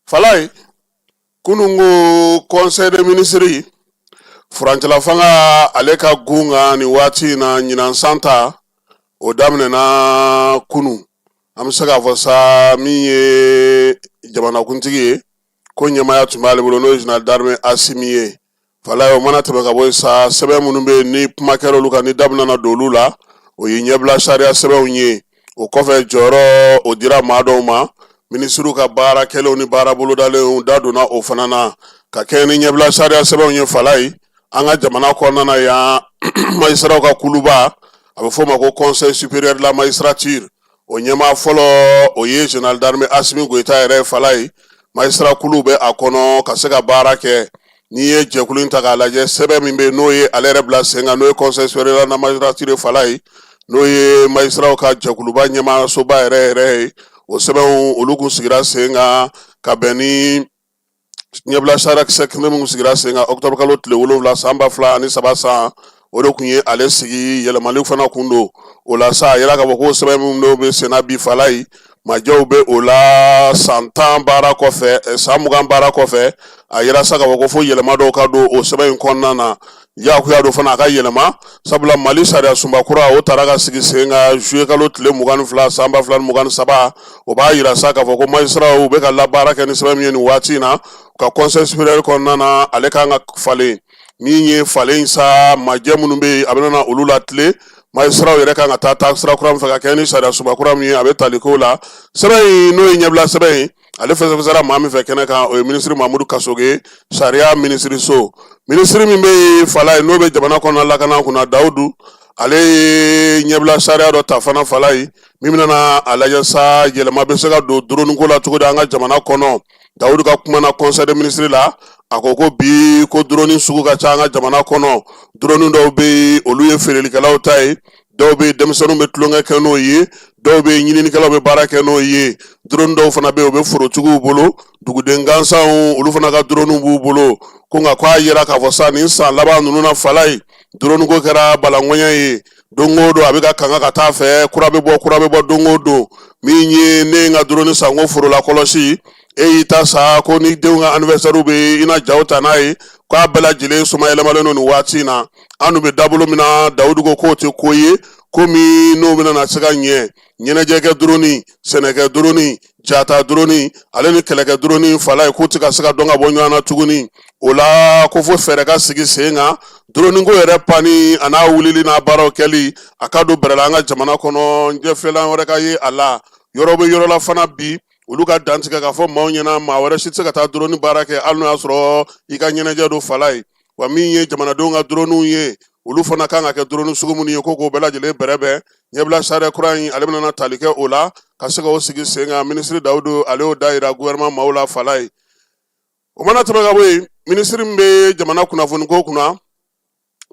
Falaye kunungo conseil des ministres furancɛla fanga ale ka gunga ni waati na ɲinan santa o daminɛna kunu an bɛ se k'a fɔ sa min ye jamanakuntigi ye ko ɲɛmaya tun b'ale bolo n'o ye Général d'armée Asimi ye fala o mana tɛmɛ ka bɔ yen sa sɛbɛn minnu bɛ yen ni kuma kɛra olu kan ni da bɛna don olu la o ye ɲɛbila sariya sɛbɛnw ye o kɔfɛ jɔyɔrɔ o dira maa dɔw ma minisiriw ka baara kɛlenw ni baara bolodalenw da donna o fana na ka kɛ ni ɲɛbila sariya sɛbɛnw ye fala ye an ka jamana kɔnɔna na yan magistrats ka kuluba a bɛ fɔ o ma ko conseil supérieur de la magistrature o ɲɛmaa fɔlɔ o ye Général d'armée Asimi Goyita yɛrɛ fala ye magistrat kulu bɛ a kɔnɔ ka se ka baara kɛ n'i ye jɛkulu in ta k'a lajɛ sɛbɛn min bɛ yen n'o ye ale yɛrɛ bila sen kan n'o ye conseil supérieur de la magistrature fala ye n'o ye magistrats ka jɛkuluba ɲɛmaasoba yɛrɛ ye o sɛbɛnw olu kun sigira sen kan ka bɛn ni ɲɛbila sariya kisɛ kelen min sigira sen kan octobre kalo tile 7 san 2003 san o de kun ye ale sigi yɛlɛmaliw fana kun don o la sa a yɛrɛ k'a fɔ ko sɛbɛn minnu bɛ sen na bi fala ye majɛw bɛ o la san 10 baara kɔfɛ san 20 baara kɔfɛ a yɛrɛ sa k'a fɔ ko fo yɛlɛma dɔw ka don o sɛbɛn in kɔnɔna na yakuya dɔ fana a ka yɛlɛma sabula Mali sariya sunba kura o taara ka sigi sen kan juillet kalo tile 22 san 2023 o b'a yira sa k'a fɔ ko magistrats u bɛ ka labaara kɛ ni sɛbɛn min ye nin waati in na ka conseil supérieur kɔnɔna na ale kan ka falen min ye falen sa majɛ minnu bɛ yen a bɛ na olu la tile magistrats yɛrɛ kan ka taa sira kura min fɛ ka kɛ ni sariya sunba kura min ye a bɛ tali k'o la sɛbɛn in n'o ye ɲɛbila sɛbɛn ye ale fɛsɛfɛsɛra maa min fɛ kɛnɛ kan o ye ministre Mamudu Kasoge sariya minisiriso ministre min bɛ fala ye n'o bɛ jamana kɔnɔna lakana kunna Dawudu ale ye ɲɛbila sariya dɔ ta fana fala ye min bɛna a lajɛ sa yɛlɛma bɛ se ka don drone ko la cogo di an ka jamana kɔnɔ Dawudu ka kuma na conseil des ministres la a ko ko bi ko drone sugu ka ca an ka jamana kɔnɔ drone dɔw bɛ yen olu ye feerelikɛlaw ta ye dɔw bɛ denmisɛnninw bɛ tulonkɛ kɛ n'o ye dɔw bɛ ɲininikɛlaw bɛ baara kɛ n'o ye drone dɔw fana bɛ yen o bɛ forotigiw bolo duguden gansanw olu fana ka drone b'u bolo ko nka k'a yera k'a fɔ sa nin san laban ninnu na fala ye drone ko kɛra balanŋɔɲɛ ye don o don a bɛ ka kanga ka taa fɛ kura bɛ bɔ don o don min ye ne ye n ka drone san ko forola kɔlɔsi e y'i ta sa ko ni denw ka anniversaire bɛ i na jaw ta n'a ye k'a bɛɛ lajɛlen soma yɛlɛmalen don nin waati in na an dun bɛ dabolo min na Dawudu ko k'o tɛ ko ye komi n'o bɛna se ka ɲɛ ɲɛnajɛ kɛ drone sɛnɛkɛ drone jata drone ale ni kɛlɛkɛ drone fala ye k'o tɛ ka se ka dɔn ka bɔ ɲɔgɔn na tuguni o la ko fo fɛɛrɛ ka sigi sen kan drone ko yɛrɛ pani a n'a wulili n'a baaraw kɛli a ka don bɛrɛ la an ka jamana kɔnɔ ɲɛfilan wɛrɛ ka ye a la yɔrɔ bɛ yɔrɔ la fana bi olu ka dantigɛ k'a fɔ maaw ɲɛna maa wɛrɛ si tɛ se ka taa drone baara kɛ hali n'o y'a sɔrɔ i ka ɲɛnajɛ don fala ye wa min ye jamanadenw ka dronew ye olu fana kan ka kɛ drone sugu minnu ye ko k'o bɛɛ lajɛlen bɛrɛbɛn ɲɛbila sariya kura in ale bɛna tali kɛ o la ka se k'o sigi sen kan minisiri Dawudu ale y'o da yira gouvernement maaw la fala ye o mana tɛmɛ ka bɔ yen minisiri min bɛ jamana kunnafoniko kunna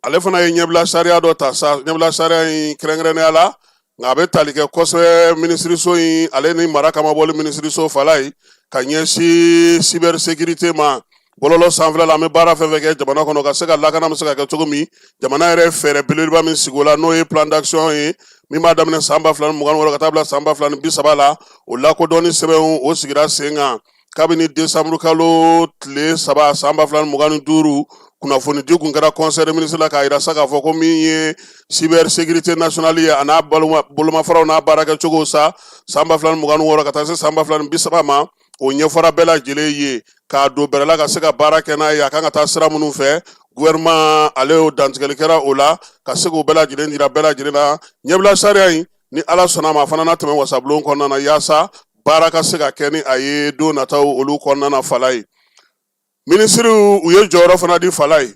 ale fana ye ɲɛbila sariya dɔ ta sa ɲɛbila sariya in kɛrɛnkɛrɛnnenya la nka a bɛ tali kɛ kosɛbɛ minisiriso in ale ni mara kama bɔli minisiriso fala ye ka ɲɛsin cyber sécurité ma bɔlɔlɔ sanfɛla la an bɛ baara fɛn fɛn kɛ jamana kɔnɔ ka se ka lakana bɛ se ka kɛ cogo min jamana yɛrɛ fɛɛrɛ belebeleba min sigi o la n'o ye plan d'action ye min b'a daminɛ san 2026 ka taa bila san 2030 la o lakodɔnni sɛbɛnw o sigira sen kan kabini décembre kalo tile 3 san 2025 kunnafonidi kun kɛra conseil des ministres la k'a yira sa k'a fɔ ko min ye cyber sécurité nationale ye a n'a bolomafaraw n'a baarakɛcogo sa san 2026 ka taa se san 2030 ma o ɲɛfɔra bɛɛ lajɛlen ye k'a don bɛrɛ la ka se ka baara kɛ n'a ye a kan ka taa sira minnu fɛ gouvernement ale y'o dantigɛli kɛra o la ka se k'o bɛɛ lajɛlen jira bɛɛ lajɛlen na ɲɛbila sariya in ni ala sɔnna a ma a fana na tɛmɛ wasabulon kɔnɔna na yaasa baara ka se ka kɛ ni a ye don nataw olu kɔnɔna na fala ye minisiriw u ye jɔyɔrɔ fana di fala ye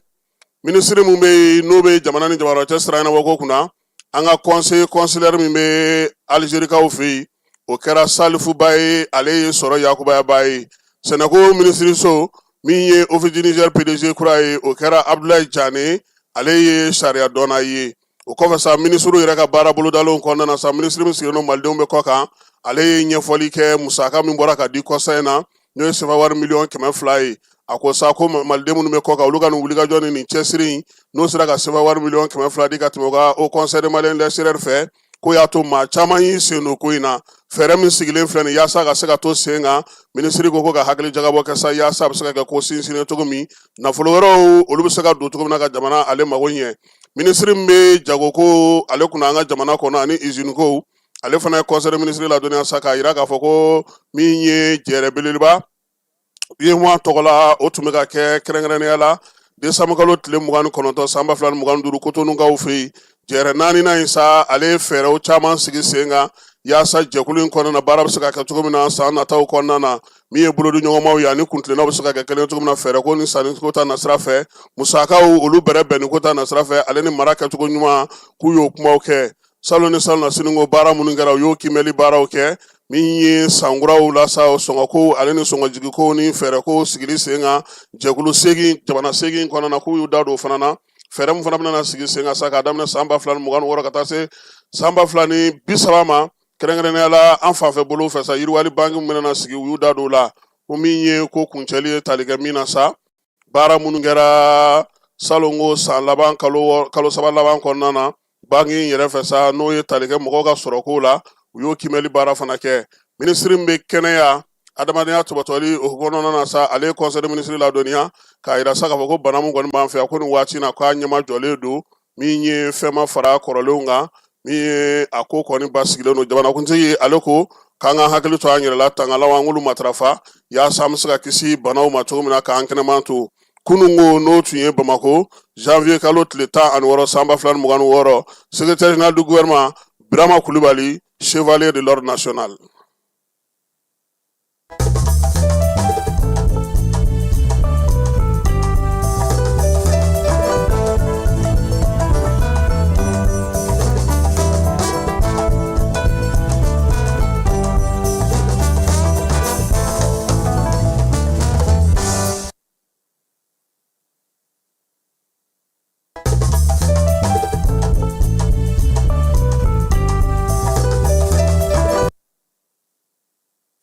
minisiri mun bɛ yen n'o bɛ jamana ni jamana cɛ sira ɲɛnabɔ ko kunna an ka conseil consulaire min bɛ Alizerikaw fɛ yen o kɛra Salifu Ba ye ale ye sɔrɔ Yakubaya Ba ye sɛnɛko minisiriso min ye office du Niger PDG kura ye o kɛra Abdoulaye Diané ale ye sariya dɔnna ye o kɔfɛ sa minisiriw yɛrɛ ka baara bolodalenw kɔnɔna na sa minisiri min sigilen don malidenw bɛ kɔ kan ale ye ɲɛfɔli kɛ musaka min bɔra ka di kɔsa in na n'o ye sefa wari miliyɔn 200 ye a ko sa ko maliden minnu bɛ kɔ kan olu ka nin wulikajɔ ni nin cɛsiri n'o sera ka sefa wari miliyɔn 200 di ka tɛmɛ u ka au conseil de malien l'extérieur fɛ ko y'a to maa caman y'i sen don ko in na fɛɛrɛ min sigilen filɛ nin yaasa ka se ka to sen kan minisiri ko ka hakili jagabɔ kɛ sa yaasa a bɛ se ka kɛ ko sinsinnen cogo min nafolo wɛrɛw olu bɛ se ka don cogo min na ka jamana ale mago ɲɛ minisiri min bɛ jago ko ale kunna an ka jamana kɔnɔ ani usine ko ale fana ye conseil minisiri ladɔnniya sa k'a jira k'a fɔ ko min ye jɛɛrɛ belebeleba UEMOA tɔgɔ la o tun bɛ ka kɛ kɛrɛnkɛrɛnnenya la décembre kalo tile 29 san 2025 Cotonoukaw fɛ yen jɛɛrɛ 4nan in sa ale ye fɛɛrɛw caman sigi sen kan yaasa jɛkulu in kɔnɔna na baara bɛ se ka kɛ cogo min na san nataw kɔnɔna na min ye bolodi ɲɔgɔnmaw ye ani kuntilennaw bɛ se ka kɛ kelen cogo min na fɛɛrɛ ko ni sanni ko ta nasira fɛ musakaw olu bɛrɛ bɛn ni ko ta nasira fɛ ale ni mara kɛcogo ɲuman k'u y'o kumaw kɛ salon ni salon na siniko baara minnu kɛra u y'o kimɛli baaraw kɛ min ye sankuraw la sa sɔngɔko ale ni sɔngɔjigiko ni fɛɛrɛko sigili sen kan jɛkulu jamana segin kɔnɔna na k'u y'u da don o fana na fɛɛrɛ min fana bɛna sigi sen kan sa k'a daminɛ san 2026 ka taa se san 2030 ma kɛrɛnkɛrɛnnenya la an fanfɛ bolo fɛ sa yiriwali banki min bɛna sigi u y'u da don o la ko min ye ko kuncɛli ye tali kɛ min na sa baara minnu kɛra salongo san laban kalo 3 laban kɔnɔna na banki in yɛrɛ fɛ sa n'o ye tali kɛ mɔgɔw ka sɔrɔko la u y'o kimɛli baara fana kɛ minisiri min bɛ kɛnɛya adamadenya tɔbɔtɔli o kɔnɔna na sa ale ye conseil minisiri ladɔnniya k'a jira sa k'a fɔ ko bana min kɔni b'an fɛ yan ko nin waati in na k'a ɲɛma jɔlen don min ye fɛn ma fara kɔrɔlenw kan min ye a ko kɔni ba sigilen don jamanakuntigi ale ko k'an ka hakili to an yɛrɛ la tangalaw an k'olu matarafa yaasa an bɛ se ka kisi banaw ma cogo min na k'an kɛnɛman to kunungo n'o tun ye Bamako janvier kalo tile 16 san 2026 secrétaire général du gouvernement Birama Kulibali chevalier de l'ordre national.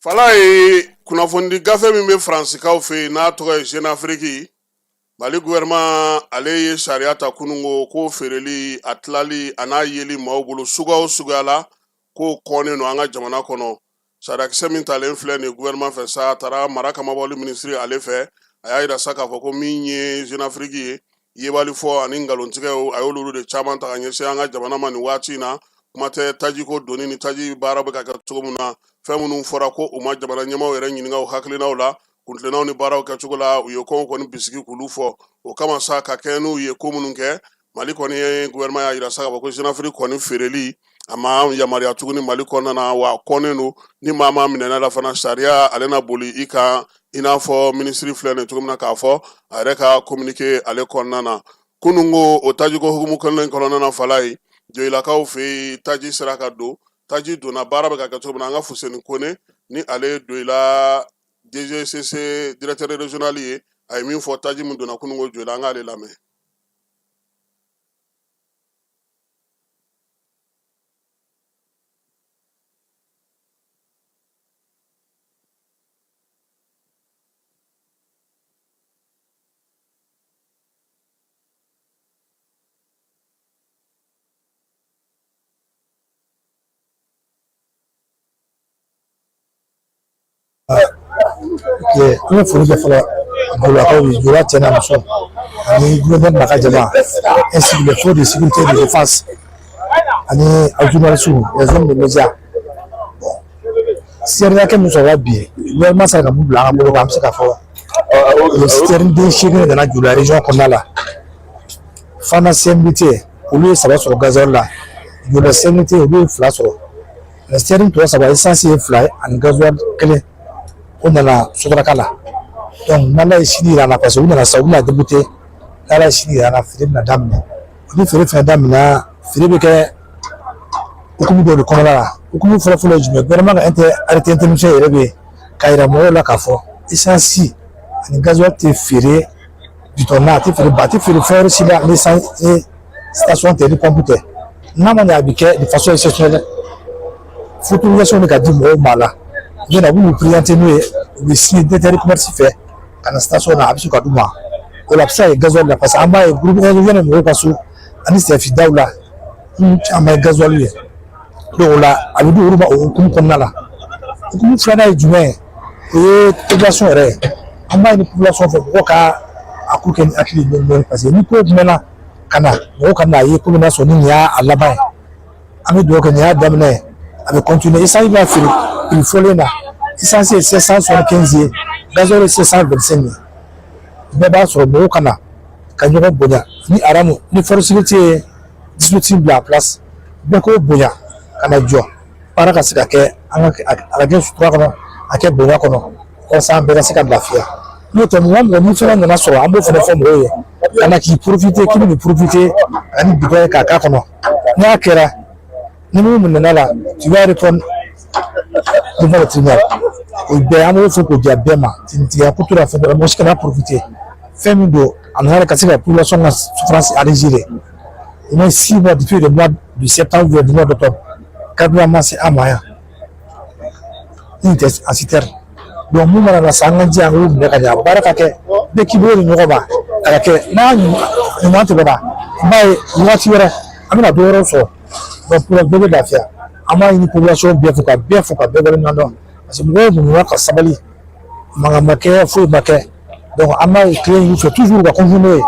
Fala ye kunnafoni gafe min bɛ Faransikaw fɛ yen n'a tɔgɔ ye Jeune Afrique Mali gouvernement ale ye sariya ta kunungo ko feereli a tilali a n'a yeli maaw bolo suguya o suguya la ko kɔnnen don an ka jamana kɔnɔ sariyakisɛ min talen filɛ nin gouvernement fɛ sa a taara mara kamabɔli minisiri ale fɛ a y'a jira sa k'a fɔ ko min ye Jeune Afrique ye yebali fɔ ani ngalontigɛw a y'olu de caman ta ka ɲɛsin an ka jamana ma nin waati in na kuma tɛ taji ko doni ni taji baara bɛ ka kɛ cogo min na fɛn minnu fɔra ko u ma jamana ɲɛmaaw yɛrɛ ɲininka u hakilinaw la kuntilennaw ni baaraw kɛcogo la u ye kɔngɔ kɔni bisigi k'olu fɔ o kama sa ka kɛ n'u ye ko minnu kɛ Mali kɔni ye gouvernement y'a jira sa k'a fɔ ko Jeune Afrique kɔni feereli a ma yamaruya tuguni Mali kɔnɔna na wa a kɔnnen don ni maa ma minɛna la fana sariya ale na boli i kan i n'a fɔ minisiri filɛ nin cogo min na k'a fɔ a yɛrɛ ka communiqué ale kɔnɔna na kunungo o tajiko hukumu kɔnɔna na fala ye Joyilakaw fɛ yen taji sera ka don taji donna baara bɛ ka kɛ cogo min na an ka Fuseni Kone ni ale Joyila DGCC directeur régional ye a ye min fɔ taji min donna kunungo Joyila an k'ale lamɛn. An bɛ foli kɛ fɔlɔ Joyilakaw ye Joyila cɛ n'a muso ani gouverneur n'a ka jama ainsi que les forces de sécurité et de défense ani aw journalistes les hommes de médias sariya kɛ min sɔrɔla bi gouvernement sera ka mun bila an ka bolo kan an bɛ se k'a fɔ citerne den 8 nana Joyila région kɔnɔna la Fana CMDT olu ye 3 sɔrɔ gasoil la Joyila CMDT olu ye 2 sɔrɔ citerne tɔ 3 essence ye 2 ye ani gasoil 1 o nana Sotaraka la donc n'Ala ye sini yira an na parce que u nana sa u bɛna débuté n'Ala ye sini yira an na feere bɛna daminɛ ni feere fɛnɛ daminɛna feere bɛ kɛ hukumu dɔ de kɔnɔna la hukumu fɔlɔfɔlɔ ye jumɛn gouvernement ka arrêté interministériel yɛrɛ bɛ k'a yira mɔgɔw la k'a fɔ essence ani gasoil tɛ feere bitɔn na a tɛ feere ba a tɛ feere fɛn wɛrɛ si la ni station tɛ ni pompe tɛ n'a ma ɲɛ a bɛ kɛ de façon exceptionnelle autorisation bɛ ka di mɔgɔw ma la u bɛ n'u présenté n'o ye u bɛ signer directeur commerce fɛ ka na station na a bɛ se ka d'u ma o la a bɛ se ka kɛ gasoil la parce que an b'a ye groupe énergétique mɔgɔw ka so ani CFI daw la minnu caman ye gasoil ye donc o la a bɛ di olu ma o hukumu kɔnɔna la hukumu filanan ye jumɛn ye o ye population yɛrɛ ye an b'a ɲini population fɛ mɔgɔ ka a ko kɛ ni hakili ye dɔɔni parce que ni ko jumɛnna ka na mɔgɔw ka na ye komi n'a sɔrɔ ni nin y'a laban ye an bɛ dugawu kɛ nin y'a daminɛ ye a bɛ continuer essence b'a feere prix fɔlen na essence ye 775 ye gasoil ye 725 ye bɛɛ b'a sɔrɔ mɔgɔw ka na ka ɲɔgɔn bonya ni aramu ni forosiviti ye dispositif bila en place bɛɛ k'o bonya ka na jɔ baara ka se ka kɛ a ka kɛ sutura kɔnɔ a kɛ bonya kɔnɔ walasa an bɛɛ ka se ka lafiya n'o tɛ mɔgɔ ni fɛnɛ nana sɔrɔ an b'o fɛnɛ fɔ mɔgɔw ye ka na k'i profiter k'i bɛ nin profiter ani bitɔn ye k'a k'a kɔnɔ n'a kɛra ni mun minɛna la tu vas répondre devant le tribunal o bɛɛ an b'o fɔ k'o diya bɛɛ ma tintigiya ko tora fɛn dɔ la mɔgɔ si kana profiter fɛn min don a nana ka se ka population ka souffrance alléger au moins 6 mois depuis le mois de septembre du mois d'octobre carburant ma se an ma yan ni tɛ en citerne donc mun mana na sa an ka jɛ an k'o minɛ ka ɲɛ baara ka kɛ bɛɛ k'i bolo di ɲɔgɔn ma a ka kɛ n'a ɲuman tɛmɛna i b'a ye waati wɛrɛ an bɛna dɔ wɛrɛ sɔrɔ donc pour bɛɛ bɛ lafiya an b'a ɲini population bɛɛ fo ka bɛɛ waleɲuman dɔn parce que mɔgɔw muɲuna ka sabali mankan ma kɛ foyi ma kɛ donc an b'a tile ɲini fɛ toujours ka continuer ye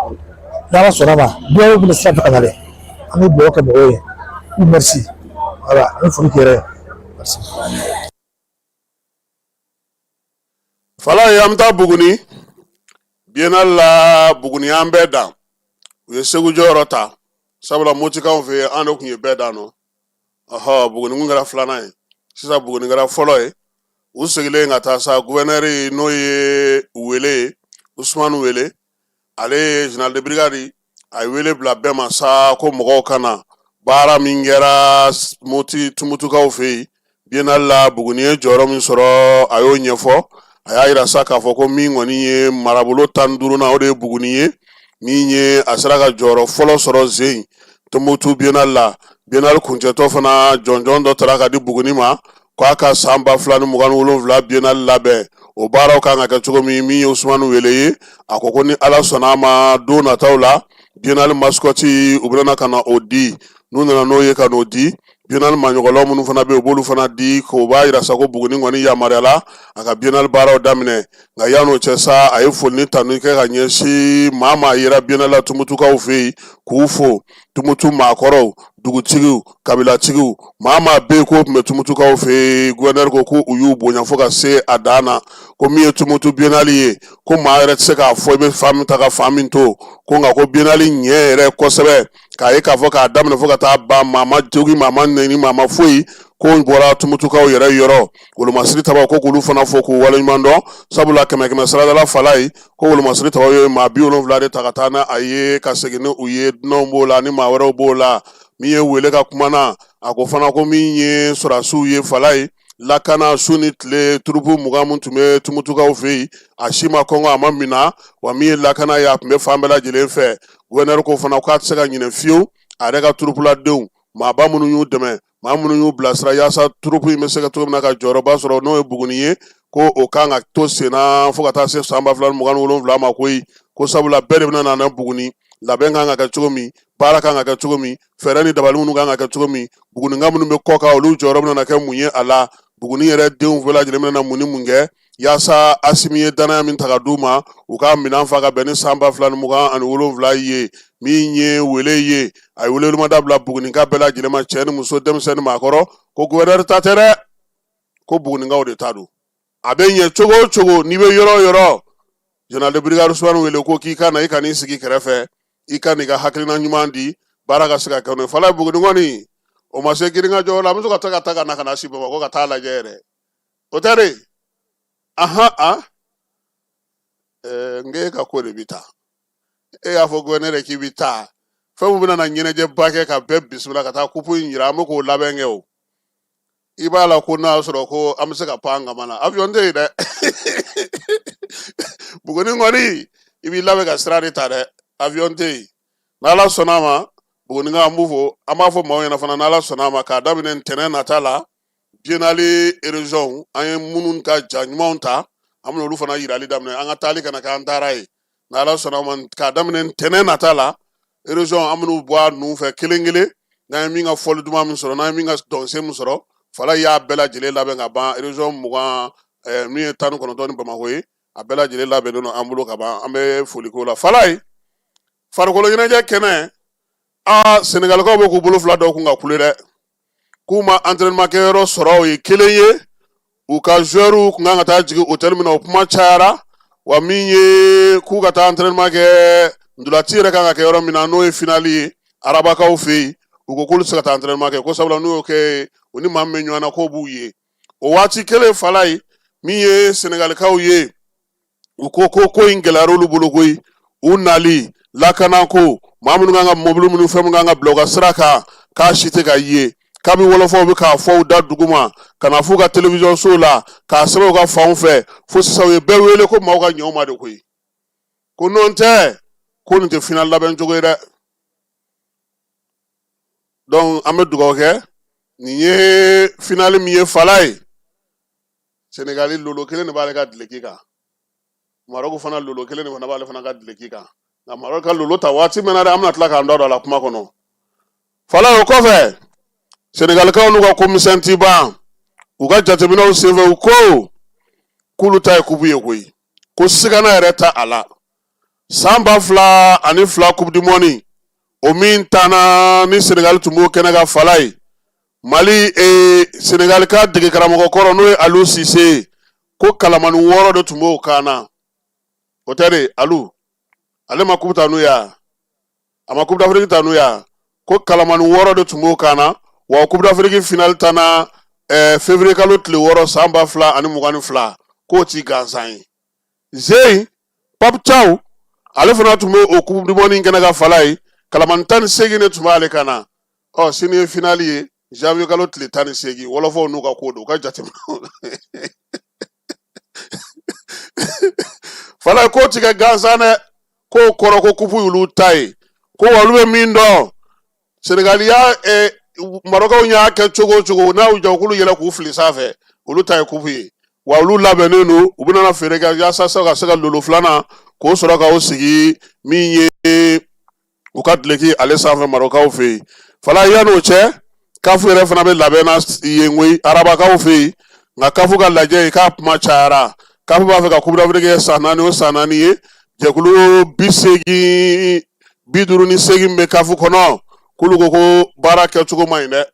n'ala sɔnna ma dɔw bɛna sira fɛ ka na dɛ an bɛ dugawu kɛ mɔgɔw ye merci voilà an bɛ foli kɛ yɛrɛ merci. Fala ye an bɛ taa Buguni biennale la Buguni an bɛɛ dan u ye Segu jɔyɔrɔ ta sabula Motikanw fɛ an de tun ye bɛɛ dan nɔ Buguni kun kɛra filanan ye sisan Buguni kɛra fɔlɔ ye u segilen ka taa sa gouverneur n'o ye wele Usmanu wele ale ye général de brigade a ye wele bila bɛɛ ma sa ko mɔgɔw ka na baara min kɛra Moti Tumutukaw fɛ yen biennale la Buguni ye jɔyɔrɔ min sɔrɔ a y'o ɲɛfɔ a y'a yira sa k'a fɔ ko min kɔni ye marabolo 15nan o de ye Buguni ye min ye a sera ka jɔyɔrɔ fɔlɔ sɔrɔ zen Tumutu biennale la biennale kuncɛtɔ fana jɔnjɔn dɔ taara ka di Buguni ma k'a ka san 2027 biennale labɛn o baaraw kan ka kɛ cogo min ye Usmanu wele ye a ko ko ni Ala sɔnna a ma don nataw la biennale mascotte u bɛna ka na o di n'u nana n'o ye ka n'o di biennale maɲɔgɔnlaw minnu fana bɛ yen u b'olu fana di k'o b'a yira sa ko Buguni kɔni yamaruyala a ka biennale baaraw daminɛ nka yan'o cɛ sa a ye foli ni tanu kɛ ka ɲɛsin maa maa yera biennale la Tumutukaw fɛ yen k'u fo Tumutu maakɔrɔw dugutigiw kabilatigiw maa maa bɛ yen k'o tun bɛ Tumutukaw fɛ yen gouverneur ko k'u y'u bonya fo ka se a dan na ko min ye Tumutu biennale ye ko maa yɛrɛ tɛ se k'a fɔ i bɛ fan min ta ka fan min to ko nka ko biennale ɲɛ yɛrɛ kosɛbɛ k'a ye k'a fɔ k'a daminɛ fo ka taa ban maa ma jogi maa ma nɛni maa ma foyi ko bɔra Tumutukaw yɛrɛ yɔrɔ wolomasiri tabaw ko k'olu fana fɔ k'u waleɲuman dɔn sabula 100 saradala fala ye ko wolomasiri tabaw ye maa 70 de ta ka taa n'a ye ka segin ni u ye dunanw b'o la ni maa wɛrɛw b'o la min ye wele ka kumana a ko fana ko min ye sɔrɔdasiw ye fala ye lakana su ni tile turupu 20 min tun bɛ Tumutukaw fɛ yen a si ma kɔngɔ a ma minna wa min ye lakana ye a tun bɛ fan bɛɛ lajɛlen fɛ gouverneur ko fana k'a tɛ se ka ɲinɛ fiyewu a yɛrɛ ka turupuladenw maaba minnu y'u dɛmɛ maa minnu y'u bilasira yaasa turupu in bɛ se ka cogo min na ka jɔyɔrɔba sɔrɔ n'o ye Buguni ye ko o kan ka to sen na fo ka taa se san 2027 ma koyi ko sabula bɛɛ de bɛna na Buguni labɛn kan ka kɛ cogo min baara kan ka kɛ cogo min fɛɛrɛ ni dabali minnu kan ka kɛ cogo min Buguninka minnu bɛ kɔ kan olu jɔyɔrɔ bɛna kɛ mun ye a la Buguni yɛrɛ denw bɛɛ lajɛlen bɛna mun ni mun kɛ yaasa Asimi ye danaya min ta ka d'u ma u ka minɛn fa ka bɛn ni san 2027 ye min ye wele ye a ye welewelemada bila Buguninka bɛɛ lajɛlen ma cɛ ni muso denmisɛnnin ni maakɔrɔ ko gouverneur ta tɛ dɛ ko Buguninkaw de ta don a bɛ ɲɛ cogo o cogo n'i bɛ yɔrɔ o yɔrɔ général de brigade Usmanu wele ko k'i ka na i ka n'i sigi kɛrɛfɛ i ka n'i ka hakilina ɲuman di baara ka se ka kɛ n'o ye fala Buguni kɔni o ma se girinka jɔ la an bɛ to ka taa ka na ka na si Bamakɔ ka taa lajɛ yɛrɛ o tɛ de nge ka ko de bɛ taa e y'a fɔ gouverneur k'i bɛ taa fɛn min bɛna na ɲɛnajɛba kɛ ka bɛɛ bisimila ka taa kupu in jira an bɛ k'o labɛn kɛ o i b'a la ko n'a sɔrɔ ko an bɛ se ka pan ka mana avion tɛ yen dɛ Buguni kɔni i b'i labɛn ka sira de ta dɛ avion tɛ yen n'Ala sɔnna a ma Buguninka an b'u fɔ an b'a fɔ maaw ɲɛna fana n'Ala sɔnna a ma k'a daminɛ ntɛnɛn nata la biennale région an ye minnu ka ja ɲumanw ta an bɛna olu fana yirali daminɛ an ka taali kana kɛ an taara ye n'Ala sɔnna a ma k'a daminɛ ntɛnɛn nata la région an bɛn'u bɔ a nun fɛ kelen kelen n'a min ka fɔli duman min sɔrɔ n'a ye min ka dɔnsen min sɔrɔ fala y'a bɛɛ lajɛlen labɛn ka ban région 20 min ye 19 ni Bamakɔ ye a bɛɛ lajɛlen labɛnnen don an bolo ka ban an bɛ foli k'o la fala ye farikolo ɲɛnajɛ kɛnɛ Sénégalikaw bɛ k'u bolo fila dɔw kun ka kule dɛ k'u ma entraînement kɛyɔrɔ sɔrɔ o ye kelen ye u ka joueurs kun kan ka taa jigin hôtel min na o kuma cayara wa min ye k'u ka taa entraînement kɛ ndulati yɛrɛ kan ka kɛ yɔrɔ min na n'o ye finali ye arabakaw fɛ yen u ko k'olu tɛ se ka taa entraînement kɛ ko sabula n'u y'o kɛ u ni maa min bɛ ɲɔgɔn na k'o b'u ye o waati kelen fala ye min ye Sénégalikaw ye u ko ko in gɛlɛyara olu bolo koyi u nali lakanako maa minnu kan ka mobili minnu fɛn minnu kan ka bila u ka sira kan k'a si tɛ ka ye kabi wɔlɔfɔw bɛ k'a fɔ u da duguma ka na f'u ka télévision so la k'a sɛbɛn u ka fanw fɛ fo sisan u ye bɛɛ wele ko maaw ka ɲɛ u ma de koyi ko n'o tɛ ko nin tɛ final labɛn cogo ye dɛ donc an bɛ dugawu kɛ nin ye finali min ye fala ye Sénégali lolo kelen de b'ale ka dileki kan Maroc fana lolo kelen de fana b'ale fana ka dileki kan nka Maroc ka lolo ta waati min na dɛ an bɛna tila k'an da don a la kuma kɔnɔ fala o kɔfɛ Sénégalikaw n'u ka komisɛn ti ban u ka jateminɛw senfɛ u ko k'olu ta ye kubu ye koyi ko sigana yɛrɛ ta a la san 2002 coupe du monde o min tanna ni Sénégal tun b'o kɛnɛ ka fala ye Mali Sénégal ka dege karamɔgɔ kɔrɔ n'o ye Aliou Cissé ko kalamani 6 de tun b'o kan na o tɛ de Aliou ale ma coupe ta n'u ye a ma coupe d'Afrique ta n'u ye ko kalamani 6 de tun b'o kan na wa coupe d'Afrique finale tanna février kalo tile 6 san 2022 k'o ti gansan ye Zeyi Pape Thiaw ale fana tun bɛ o coupe du monde kɛnɛ ka fala ye kalamani 18 de tun b'ale kan na sini ye finali ye janvier kalo tile 18 wɔlɔfɔw n'u ka ko don u ka jateminɛw fala k'o ti kɛ gansan dɛ k'o kɔrɔ ko kupu y'olu ta ye ko olu bɛ min dɔn Sénégal y'a Marocains y'a kɛ cogo o cogo n'a y'u jɔ k'olu yɛlɛ k'u fili sanfɛ olu ta ye kupu ye wa olu labɛnnen don u bɛna feere kɛ yaasa ka se ka lolo filanan k'o sɔrɔ k'o sigi min ye u ka dileki ale sanfɛ Marocains fɛ yen fala yan'o cɛ kafu yɛrɛ fana bɛ labɛn na yen koyi arabakaw fɛ yen nka kafu ka lajɛ ye k'a kuma cayara kafu b'a fɛ ka coupe d'Afrique kɛ san 4 o san 4 ye jɛkulu 58 bɛ kafu kɔnɔ k'olu ko baara kɛcogo man ɲi dɛ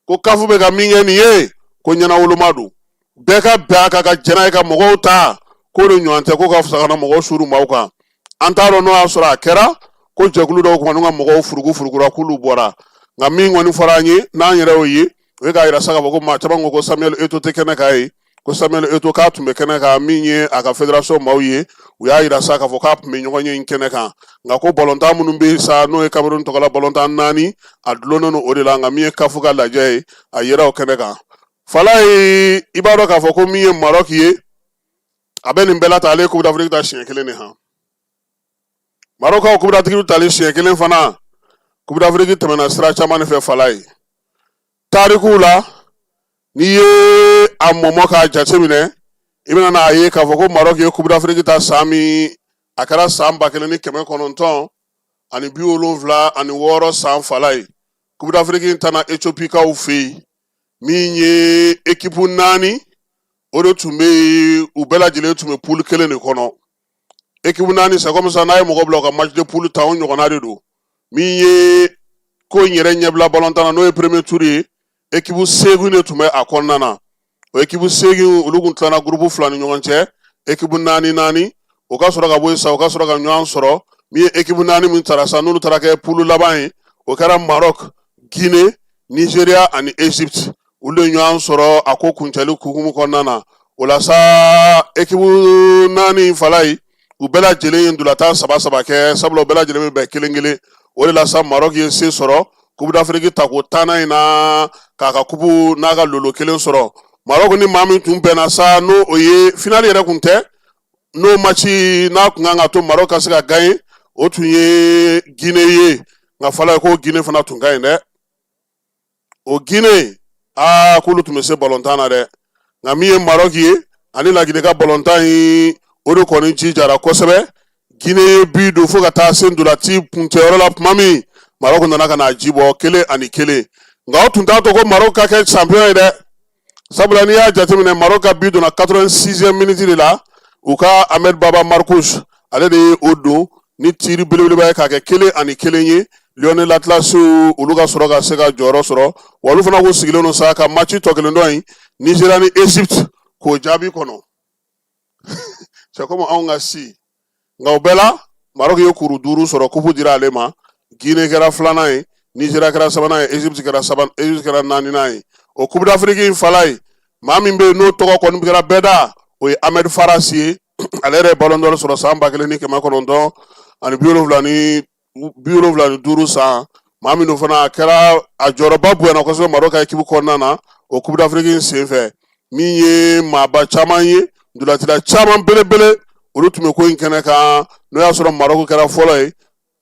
ko kafu bɛ ka min kɛ nin ye ko ɲɛnawoloma don bɛɛ ka bɛn a kan ka jɛn n'a ye ka mɔgɔw ta k'o de ɲɔgɔn tɛ ko ka fisa ka na mɔgɔw suru maaw kan an t'a dɔn n'o y'a sɔrɔ a kɛra ko jɛkulu dɔw kɔni ka mɔgɔw furugufurugura k'olu bɔra nka min kɔni fɔra an ye n'an yɛrɛ y'o ye o ye k'a yira sa k'a fɔ ko maa caman ko Samuel Eto'o tɛ kɛnɛ kan ye ko Samuel Eto'o k'a tun bɛ kɛnɛ kan min ye a ka fédération maaw ye u y'a yira sa k'a fɔ k'a tun bɛ ɲɔgɔn ye kɛnɛ kan nka ko ballontan minnu bɛ yen sa n'o ye Cameroun tɔgɔla ballontan 4 a dulonnen don o de la nka min ye kafu ka lajɛ ye a yera o kɛnɛ kan fala ye i b'a dɔn k'a fɔ ko min ye Maroc ye a bɛ nin bɛɛ la ta ale ye coupe d'Afrique ta siɲɛ 1 de han Maroc ka coupe d'Afrique tali siɲɛ 1 fana coupe d'Afrique tɛmɛna sira caman de fɛ fala ye tarikuw la n'i ye a mɔmɔ k'a jateminɛ i bɛna n'a ye k'a fɔ ko Maroc ye coupe d'Afrique ta san min a kɛra san 1976 san fala ye coupe d'Afrique tanna Éthiopikaw fɛ yen min ye équipe 4 o de tun bɛ yen u bɛɛ lajɛlen tun bɛ poule 1 de kɔnɔ équipe 4 c'est comme ça n'a ye mɔgɔ bila u ka match de poule ta o ɲɔgɔnna de don min ye ko in yɛrɛ ɲɛbila balontan na n'o ye premier tour ye équipe 8 de tun bɛ a kɔnɔna na o équipe 8 olu tun tilara groupe 2 ni ɲɔgɔn cɛ équipe 4 o ka sɔrɔ ka bɔ yen sa o ka sɔrɔ ka ɲɔgɔn sɔrɔ min ye équipe 4 min tara sa n'olu taara kɛ poule laban ye o kɛra Maroc Guinée Nigeria ani Egypte olu de ɲɔgɔn sɔrɔ a ko kuncɛli hukumu kɔnɔna na o la sa équipe 4 fala ye u bɛɛ lajɛlen ye ndulata 3 kɛ sabula u bɛɛ lajɛlen bɛ bɛn 1 o de la sa Maroc ye se sɔrɔ coupe d'Afrique ta ko 10 in na k'a ka coupe n'a ka lolo 1 sɔrɔ Maroc ni maa min tun bɛnna sa n'o o ye finale yɛrɛ kun tɛ n'o match n'a kun kan ka to Maroc ka se ka gagner o tun ye Guinée ye nka fala ye ko Guinée fana tun ka ɲi dɛ o Guinée k'olu tun bɛ se ballontan na dɛ nka min ye Maroc ye ani La Guinée ka ballontan in o de kɔni jijara kosɛbɛ Guinée ye bi don fo ka taa se ndolati kuncɛyɔrɔ la tuma min Maroc nana ka na ji bɔ 1-1 nka o tun t'a to ko Maroc ka kɛ champion ye dɛ sabula n'i y'a jateminɛ Maroc ka bi donna 86e minute de la u ka Ahmed Baba Marcouch ale de ye o don ni tiri belebeleba ye k'a kɛ 1-1 ye Lionel Atlas olu ka sɔrɔ ka se ka jɔyɔrɔ sɔrɔ wa olu fana ko sigilen don sa ka match tɔ kelen dɔ in Nigeria ni Egypte k'o jaabi kɔnɔ c'est comme anw ka si nka o bɛɛ la Maroc ye kuru 5 sɔrɔ coupe dira ale ma Guinée kɛra 2nan ye Nigeria kɛra 3nan ye Egypte kɛra 4nan ye o coupe d'Afrique in fala ye maa min bɛ yen n'o tɔgɔ kɔni kɛra bɛɛ da o ye Ahmed Farasi ye ale yɛrɛ ye ballon d'or sɔrɔ san 1975 san maa min fana a kɛra a jɔyɔrɔba bonyana kosɛbɛ Maroc ka équipe kɔnɔna na o coupe d'Afrique in senfɛ min ye maaba caman ye ndolatila caman belebele olu tun bɛ ko in kɛnɛ kan n'o y'a sɔrɔ Maroc kɛra fɔlɔ ye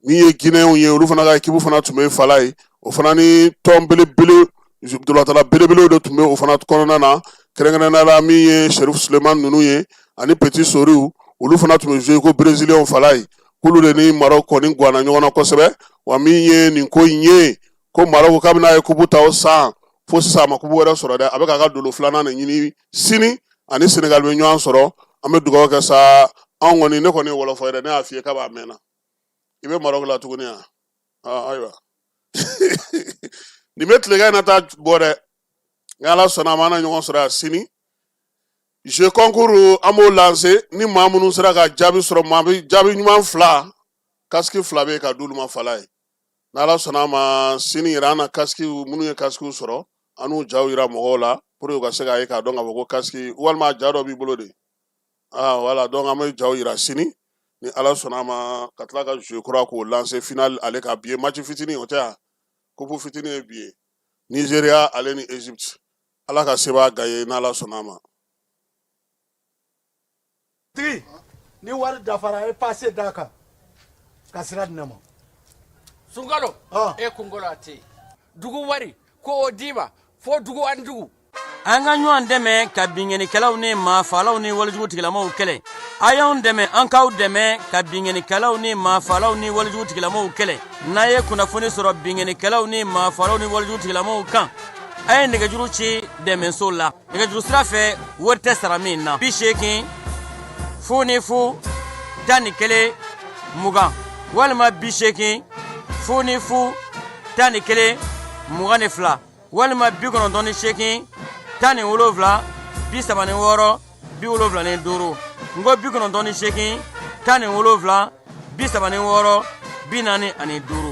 min ye Guinéenw ye olu fana ka équipe fana tun bɛ fala ye o fana ni tɔn belebele ndolatala belebele de tun bɛ o fana kɔnɔna na kɛrɛnkɛrɛnnenya la min ye Cherif Suleiman ninnu ye ani Petit Soriw olu fana tun bɛ jouer ko Brésilien fala ye k'olu de ni Maroc kɔni guwana ɲɔgɔn na kosɛbɛ wa min ye nin ko in ye ko Maroc kabini a ye coupe ta o san fo sisan a ma coupe wɛrɛ sɔrɔ dɛ a bɛ k'a ka dolo 2nan de ɲini sini ani Senegal bɛ ɲɔgɔn sɔrɔ an bɛ dugawu kɛ sa anw kɔni ne kɔni ye wɔlɔfɔ ye dɛ ne y'a f'i ye k'a b'a mɛnna i bɛ Maroc la tuguni yan ayiwa nin bɛ tilegan in na taa bɔ dɛ nka Ala sɔnna a ma an na ɲɔgɔn sɔrɔ yan sini jeu concours an b'o lancer ni maa minnu sera ka jaabi sɔrɔ maa bɛ jaabi ɲuman 2 casque 2 bɛ ka d'olu ma fala ye n'Ala sɔnna a ma sini yɛrɛ an na casque minnu ye casque sɔrɔ an n'u jaw yira mɔgɔw la pour que u ka se k'a ye k'a dɔn k'a fɔ ko casque walima ja dɔ b'i bolo de voilà donc an bɛ jaw yira sini ni Ala sɔnna a ma ka tila ka jeu kura k'o lancer final ale ka bi ye match fitinin o tɛ yan coupe fitinin ye bi ye Nigeria ale ni Egypte Ala ka seba gaye n'Ala sɔnna a ma. Tigi ni wari dafara e passe d'a kan ka sira di ne ma. Sunkalo e kunkolo ate dugu wari ko o d'i ma fo dugu ani dugu. An ka ɲɔgɔn dɛmɛ ka binŋɛnikɛlaw ni maafalaw ni walijugu tigilamaw kɛlɛ a y'anw dɛmɛ an k'aw dɛmɛ ka binŋɛnikɛlaw ni maafalaw ni walijugu tigilamaw kɛlɛ n'a ye kunnafoni sɔrɔ binŋɛnikɛlaw ni maafalaw ni walijugu tigilamaw kan a ye nɛgɛjuru ci dɛmɛso la nɛgɛjuru sira fɛ wari tɛ sara min na 80 0 11 20 walima 80 0 11 22 walima 98 17 36 75 ngo 98 17 36 45